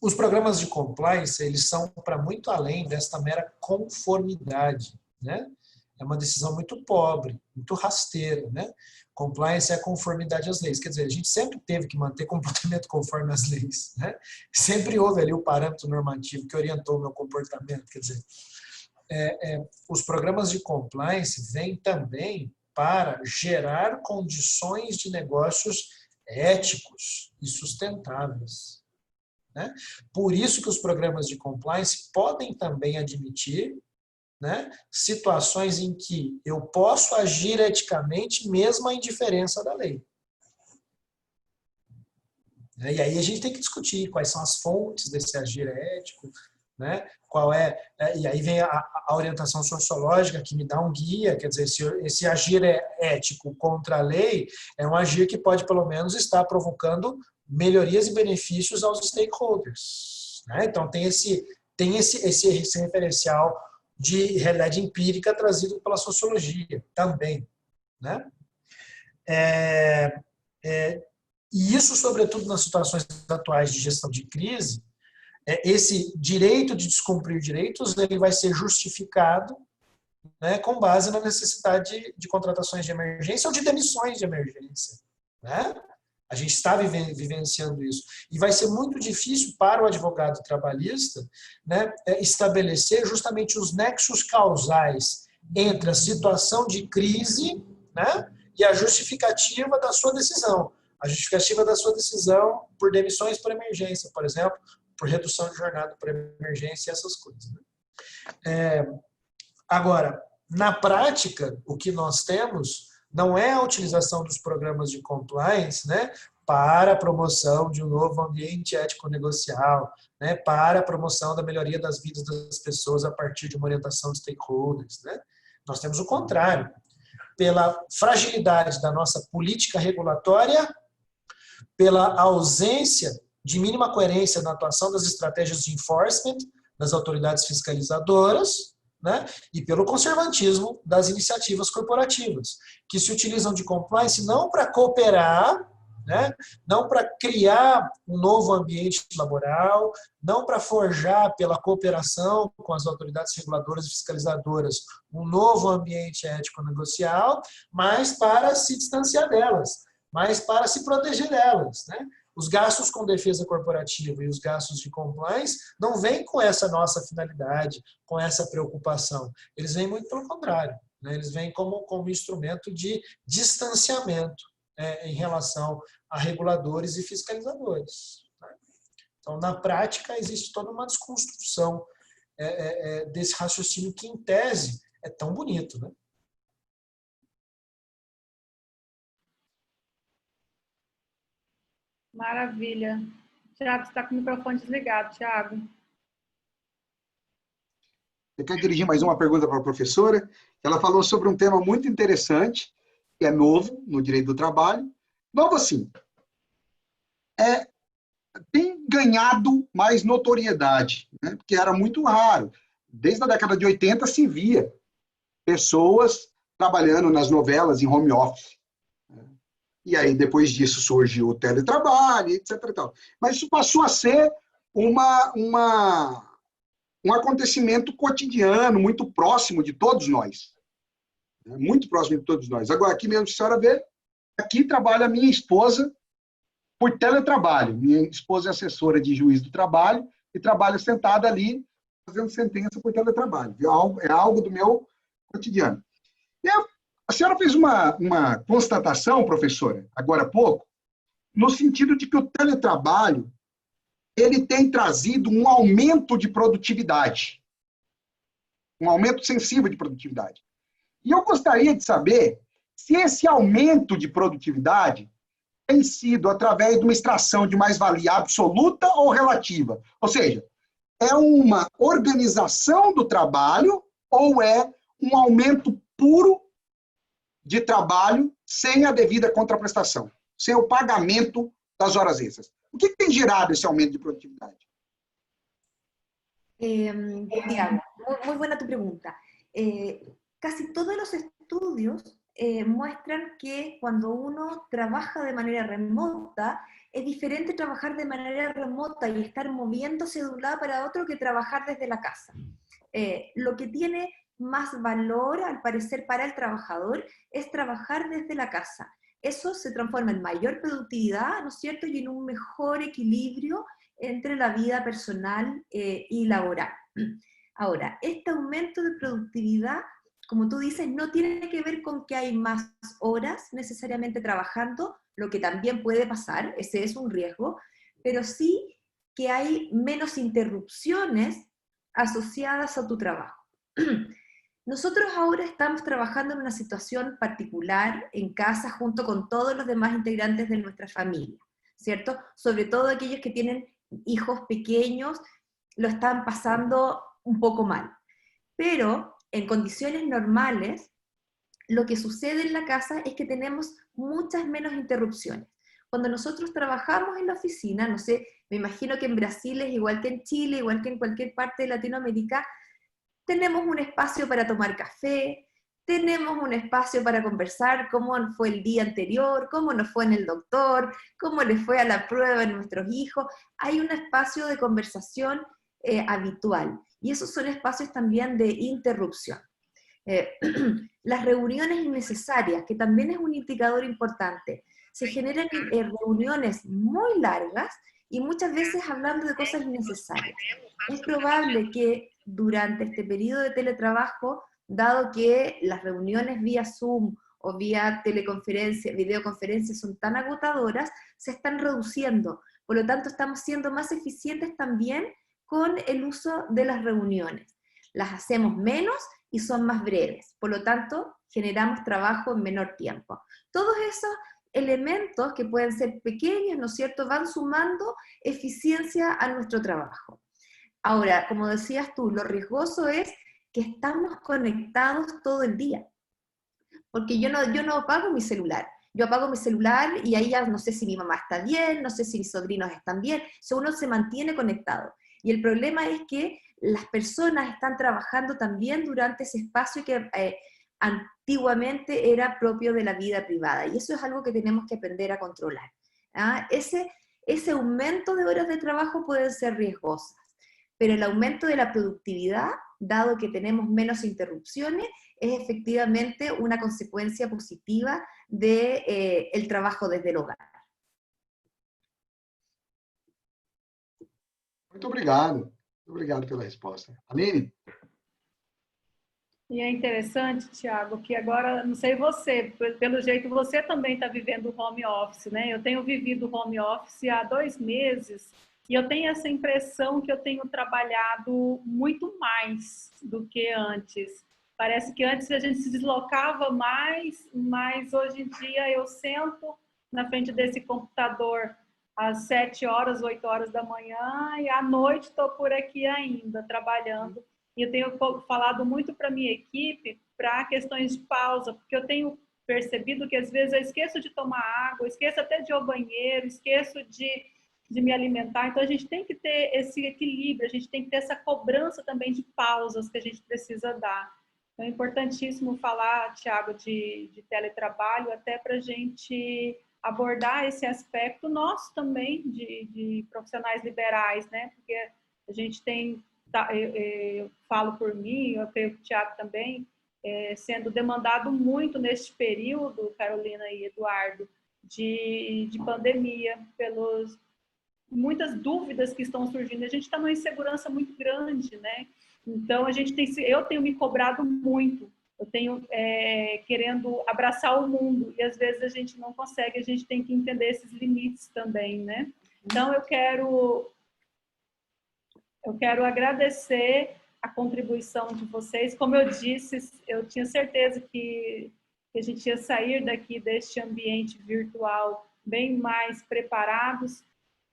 Os programas de compliance, eles são para muito além desta mera conformidade, né? É uma decisão muito pobre, muito rasteira, né? Compliance é a conformidade às leis. Quer dizer, a gente sempre teve que manter comportamento conforme às leis, né? Sempre houve ali o parâmetro normativo que orientou o meu comportamento. Quer dizer, os programas de compliance vêm também para gerar condições de negócios éticos e sustentáveis, né? Por isso que os programas de compliance podem também admitir, né, situações em que eu posso agir eticamente mesmo a indiferença da lei. E aí a gente tem que discutir quais são as fontes desse agir ético, né? E aí vem a orientação sociológica que me dá um guia, quer dizer, esse agir ético contra a lei é um agir que pode pelo menos estar provocando melhorias e benefícios aos stakeholders, né? Então tem esse referencial de realidade empírica trazido pela sociologia também, né? E isso, sobretudo nas situações atuais de gestão de crise, esse direito de descumprir direitos ele vai ser justificado, né, com base na necessidade de contratações de emergência ou de demissões de emergência, né? A gente está vivenciando isso. E vai ser muito difícil para o advogado trabalhista, né, estabelecer justamente os nexos causais entre a situação de crise, né, e a justificativa da sua decisão. A justificativa da sua decisão por demissões por emergência, por exemplo, por redução de jornada por emergência e essas coisas, né? Agora, na prática, o que nós temos não é a utilização dos programas de compliance, né, para a promoção de um novo ambiente ético-negocial, né, para a promoção da melhoria das vidas das pessoas a partir de uma orientação de stakeholders, né? Nós temos o contrário. Pela fragilidade da nossa política regulatória, pela ausência de mínima coerência na atuação das estratégias de enforcement das autoridades fiscalizadoras, né, e pelo conservatismo das iniciativas corporativas, que se utilizam de compliance não para cooperar, né, não para criar um novo ambiente laboral, não para forjar pela cooperação com as autoridades reguladoras e fiscalizadoras um novo ambiente ético-negocial, mas para se distanciar delas, mas para se proteger delas, né? Os gastos com defesa corporativa e os gastos de compliance não vêm com essa nossa finalidade, com essa preocupação. Eles vêm muito pelo contrário, né? Eles vêm como instrumento de distanciamento, em relação a reguladores e fiscalizadores, né? Então, na prática, existe toda uma desconstrução desse raciocínio que, em tese, é tão bonito, né? Maravilha. Tiago, você está com o microfone desligado, Tiago. Eu quero dirigir mais uma pergunta para a professora. Ela falou sobre um tema muito interessante, que é novo no direito do trabalho. Novo assim, tem ganhado mais notoriedade, né? Porque era muito raro. Desde a década de 80 se via pessoas trabalhando nas novelas em home office. E aí, depois disso, surgiu o teletrabalho, etc. E tal. Mas isso passou a ser um acontecimento cotidiano, muito próximo de todos nós. Muito próximo de todos nós. Agora, aqui mesmo, a senhora vê, aqui trabalha a minha esposa por teletrabalho. Minha esposa é assessora de juiz do trabalho e trabalha sentada ali, fazendo sentença por teletrabalho. É algo do meu cotidiano. A senhora fez uma constatação, professora, agora há pouco, no sentido de que o teletrabalho ele tem trazido um aumento de produtividade, um aumento sensível de produtividade. E eu gostaria de saber se esse aumento de produtividade tem sido através de uma extração de mais-valia absoluta ou relativa. Ou seja, é uma organização do trabalho ou é um aumento puro de trabalho sem a devida contraprestação, sem o pagamento das horas extras. O que tem gerado esse aumento de produtividade? Tiago, muy buena tu pregunta. Casi todos los estudios muestran que cuando uno trabaja de manera remota, es diferente trabajar de manera remota y estar moviéndose de un lado para otro que trabajar desde la casa. Lo que tiene más valor, al parecer, para el trabajador es trabajar desde la casa. Eso se transforma en mayor productividad, ¿no es cierto?, y en un mejor equilibrio entre la vida personal y laboral. Ahora, este aumento de productividad, como tú dices, no tiene que ver con que hay más horas necesariamente trabajando, lo que también puede pasar, ese es un riesgo, pero sí que hay menos interrupciones asociadas a tu trabajo. Nosotros ahora estamos trabajando en una situación particular en casa junto con todos los demás integrantes de nuestra familia, ¿cierto? Sobre todo aquellos que tienen hijos pequeños, lo están pasando un poco mal. Pero en condiciones normales, lo que sucede en la casa es que tenemos muchas menos interrupciones. Cuando nosotros trabajamos en la oficina, no sé, me imagino que en Brasil es igual que en Chile, igual que en cualquier parte de Latinoamérica, tenemos un espacio para tomar café, tenemos un espacio para conversar cómo fue el día anterior, cómo nos fue en el doctor, cómo les fue a la prueba a nuestros hijos. Hay un espacio de conversación habitual, y esos son espacios también de interrupción. Las reuniones innecesarias, que también es un indicador importante. Se generan reuniones muy largas y muchas veces hablando de cosas innecesarias. Es probable que durante este periodo de teletrabajo, dado que las reuniones vía Zoom o vía teleconferencia, videoconferencia son tan agotadoras, se están reduciendo. Por lo tanto, estamos siendo más eficientes también con el uso de las reuniones. Las hacemos menos y son más breves. Por lo tanto, generamos trabajo en menor tiempo. Todos esos elementos que pueden ser pequeños, ¿no es cierto?, van sumando eficiencia a nuestro trabajo. Ahora, como decías tú, lo riesgoso es que estamos conectados todo el día. Porque yo no apago mi celular. Yo apago mi celular y ahí ya no sé si mi mamá está bien, no sé si mis sobrinos están bien. Uno se mantiene conectado. Y el problema es que las personas están trabajando también durante ese espacio que antiguamente era propio de la vida privada. Y eso es algo que tenemos que aprender a controlar. ¿Ah? Ese aumento de horas de trabajo puede ser riesgoso. Pero el aumento de la productividad, dado que tenemos menos interrupciones, es efectivamente una consecuencia positiva del trabajo desde el hogar. Muito obrigado. Muito obrigado pela resposta. Aline? E é interessante, Thiago, que agora, não sei você, pelo jeito você também está vivendo o home office, né? Eu tenho vivido o home office há 2 meses, e eu tenho essa impressão que eu tenho trabalhado muito mais do que antes. Parece que antes a gente se deslocava mais, mas hoje em dia eu sento na frente desse computador às 7 horas, 8 horas da manhã, e à noite estou por aqui ainda, trabalhando. E eu tenho falado muito para a minha equipe para questões de pausa, porque eu tenho percebido que às vezes eu esqueço de tomar água, esqueço até de ir ao banheiro, esqueço de me alimentar. Então a gente tem que ter esse equilíbrio, a gente tem que ter essa cobrança também de pausas que a gente precisa dar. Então é importantíssimo falar, Thiago, de teletrabalho, até para a gente abordar esse aspecto nosso também de profissionais liberais, né? Porque a gente tem, eu falo por mim, eu creio que o Thiago também, sendo demandado muito neste período, Carolina e Eduardo, de pandemia, pelos muitas dúvidas que estão surgindo. A gente está numa insegurança muito grande, né? Então, eu tenho me cobrado muito. Eu tenho querendo abraçar o mundo e às vezes a gente não consegue, a gente tem que entender esses limites também, né? Então eu quero agradecer a contribuição de vocês. Como eu disse, eu tinha certeza que a gente ia sair daqui deste ambiente virtual bem mais preparados,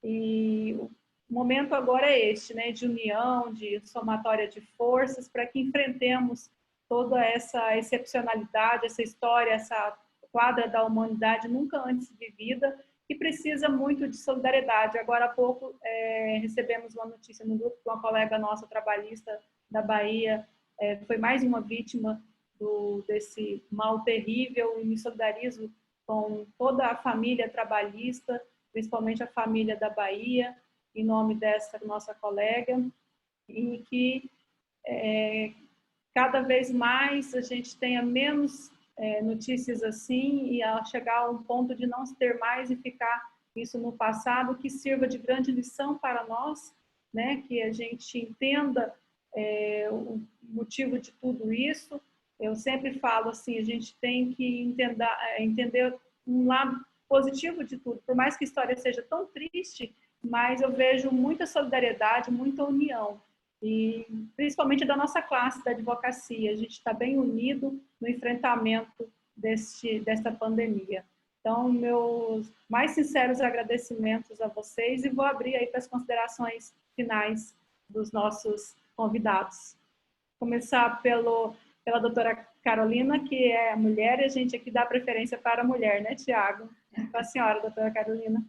e o momento agora é este, né, de união, de somatória de forças, para que enfrentemos toda essa excepcionalidade, essa história, essa quadra da humanidade nunca antes vivida, que precisa muito de solidariedade. Agora há pouco recebemos uma notícia no grupo de uma colega nossa trabalhista da Bahia, foi mais uma vítima desse mal terrível, e me solidarizo com toda a família trabalhista, principalmente a família da Bahia, em nome dessa nossa colega, e que cada vez mais a gente tenha menos notícias assim, e a chegar a um ponto de não ter mais e ficar isso no passado, que sirva de grande lição para nós, né? Que a gente entenda o motivo de tudo isso. Eu sempre falo assim, a gente tem que entender um lado positivo de tudo. Por mais que a história seja tão triste, mas eu vejo muita solidariedade, muita união, e principalmente da nossa classe da advocacia. A gente está bem unido no enfrentamento desta pandemia. Então, meus mais sinceros agradecimentos a vocês, e vou abrir aí para as considerações finais dos nossos convidados. Começar pela doutora Carolina, que é a mulher, e a gente aqui dá preferência para a mulher, né, Tiago? Para a senhora, doutora Carolina.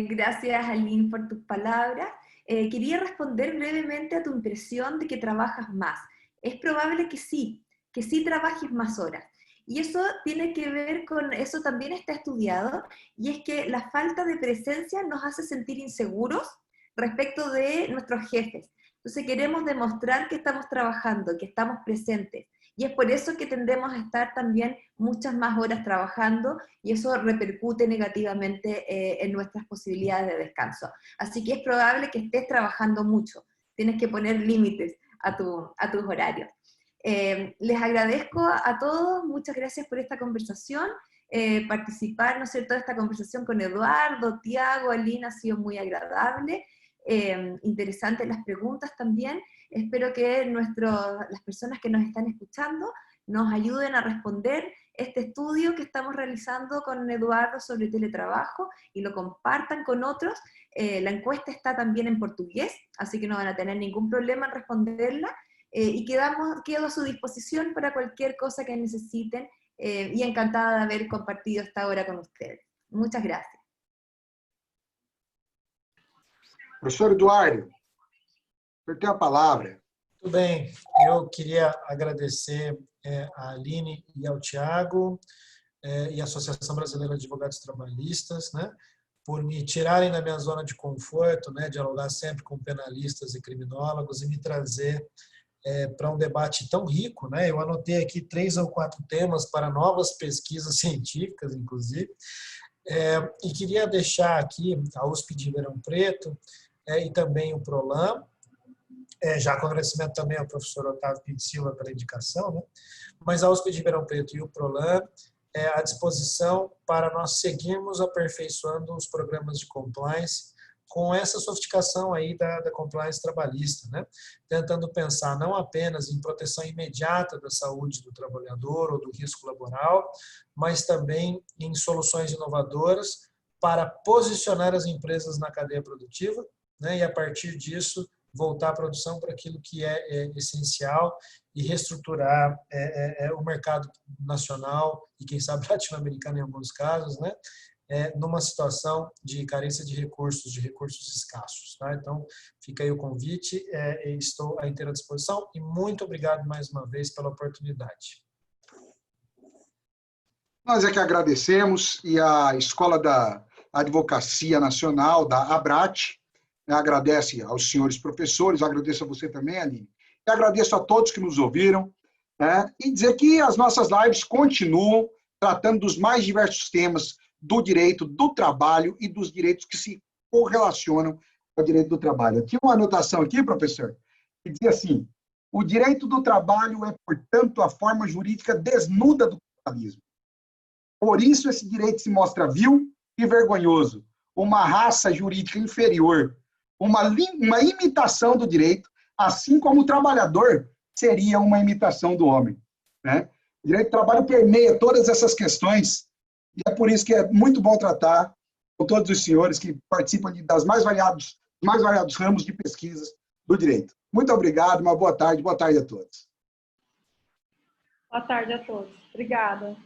Gracias, Aline, por tus palabras. Quería responder brevemente a tu impresión de que trabajas más. Es probable que sí trabajes más horas. Y eso tiene que ver con, eso también está estudiado, y es que la falta de presencia nos hace sentir inseguros respecto de nuestros jefes. Entonces queremos demostrar que estamos trabajando, que estamos presentes. Y es por eso que tendemos a estar también muchas más horas trabajando, y eso repercute negativamente en nuestras posibilidades de descanso. Así que es probable que estés trabajando mucho. Tienes que poner límites a tus horarios. Les agradezco a todos, muchas gracias por esta conversación. Participar, ¿no es cierto?, de esta conversación con Eduardo, Tiago, Aline, ha sido muy agradable. Interesantes las preguntas también. Espero que las personas que nos están escuchando nos ayuden a responder este estudio que estamos realizando con Eduardo sobre teletrabajo y lo compartan con otros. La encuesta está también en portugués, así que no van a tener ningún problema en responderla, y quedo a su disposición para cualquier cosa que necesiten, y encantada de haber compartido esta hora con ustedes. Muchas gracias. Professor Eduardo, o senhor tem a palavra. Tudo bem, eu queria agradecer a Aline e ao Tiago e a Associação Brasileira de Advogados Trabalhistas, né, por me tirarem da minha zona de conforto, né, dialogar sempre com penalistas e criminólogos e me trazer para um debate tão rico, né? Eu anotei aqui 3 ou 4 temas para novas pesquisas científicas, inclusive, e queria deixar aqui a USP de Ribeirão Preto e também o PROLAN, já com agradecimento também ao professor Otávio Pinto Silva pela indicação, né? Mas a USP de Ribeirão Preto e o PROLAN à disposição para nós seguirmos aperfeiçoando os programas de compliance com essa sofisticação aí da compliance trabalhista, né? Tentando pensar não apenas em proteção imediata da saúde do trabalhador ou do risco laboral, mas também em soluções inovadoras para posicionar as empresas na cadeia produtiva, né? E a partir disso voltar a produção para aquilo que é essencial e reestruturar o mercado nacional e, quem sabe, latino-americano em alguns casos, né? Numa situação de carência de recursos escassos. Tá? Então, fica aí o convite, estou à inteira disposição e muito obrigado mais uma vez pela oportunidade. Nós é que agradecemos, e a Escola da Advocacia Nacional, da ABRAT, agradece aos senhores professores, agradeço a você também, Aline, e agradeço a todos que nos ouviram, né? E dizer que as nossas lives continuam tratando dos mais diversos temas do direito do trabalho e dos direitos que se correlacionam ao direito do trabalho. Tinha uma anotação aqui, professor, que dizia assim: o direito do trabalho é, portanto, a forma jurídica desnuda do capitalismo. Por isso, esse direito se mostra vil e vergonhoso, uma raça jurídica inferior, uma imitação do direito, assim como o trabalhador seria uma imitação do homem, né? O direito do trabalho permeia todas essas questões, e é por isso que é muito bom tratar com todos os senhores que participam dos mais variados ramos de pesquisas do direito. Muito obrigado, uma boa tarde a todos. Boa tarde a todos. Obrigada.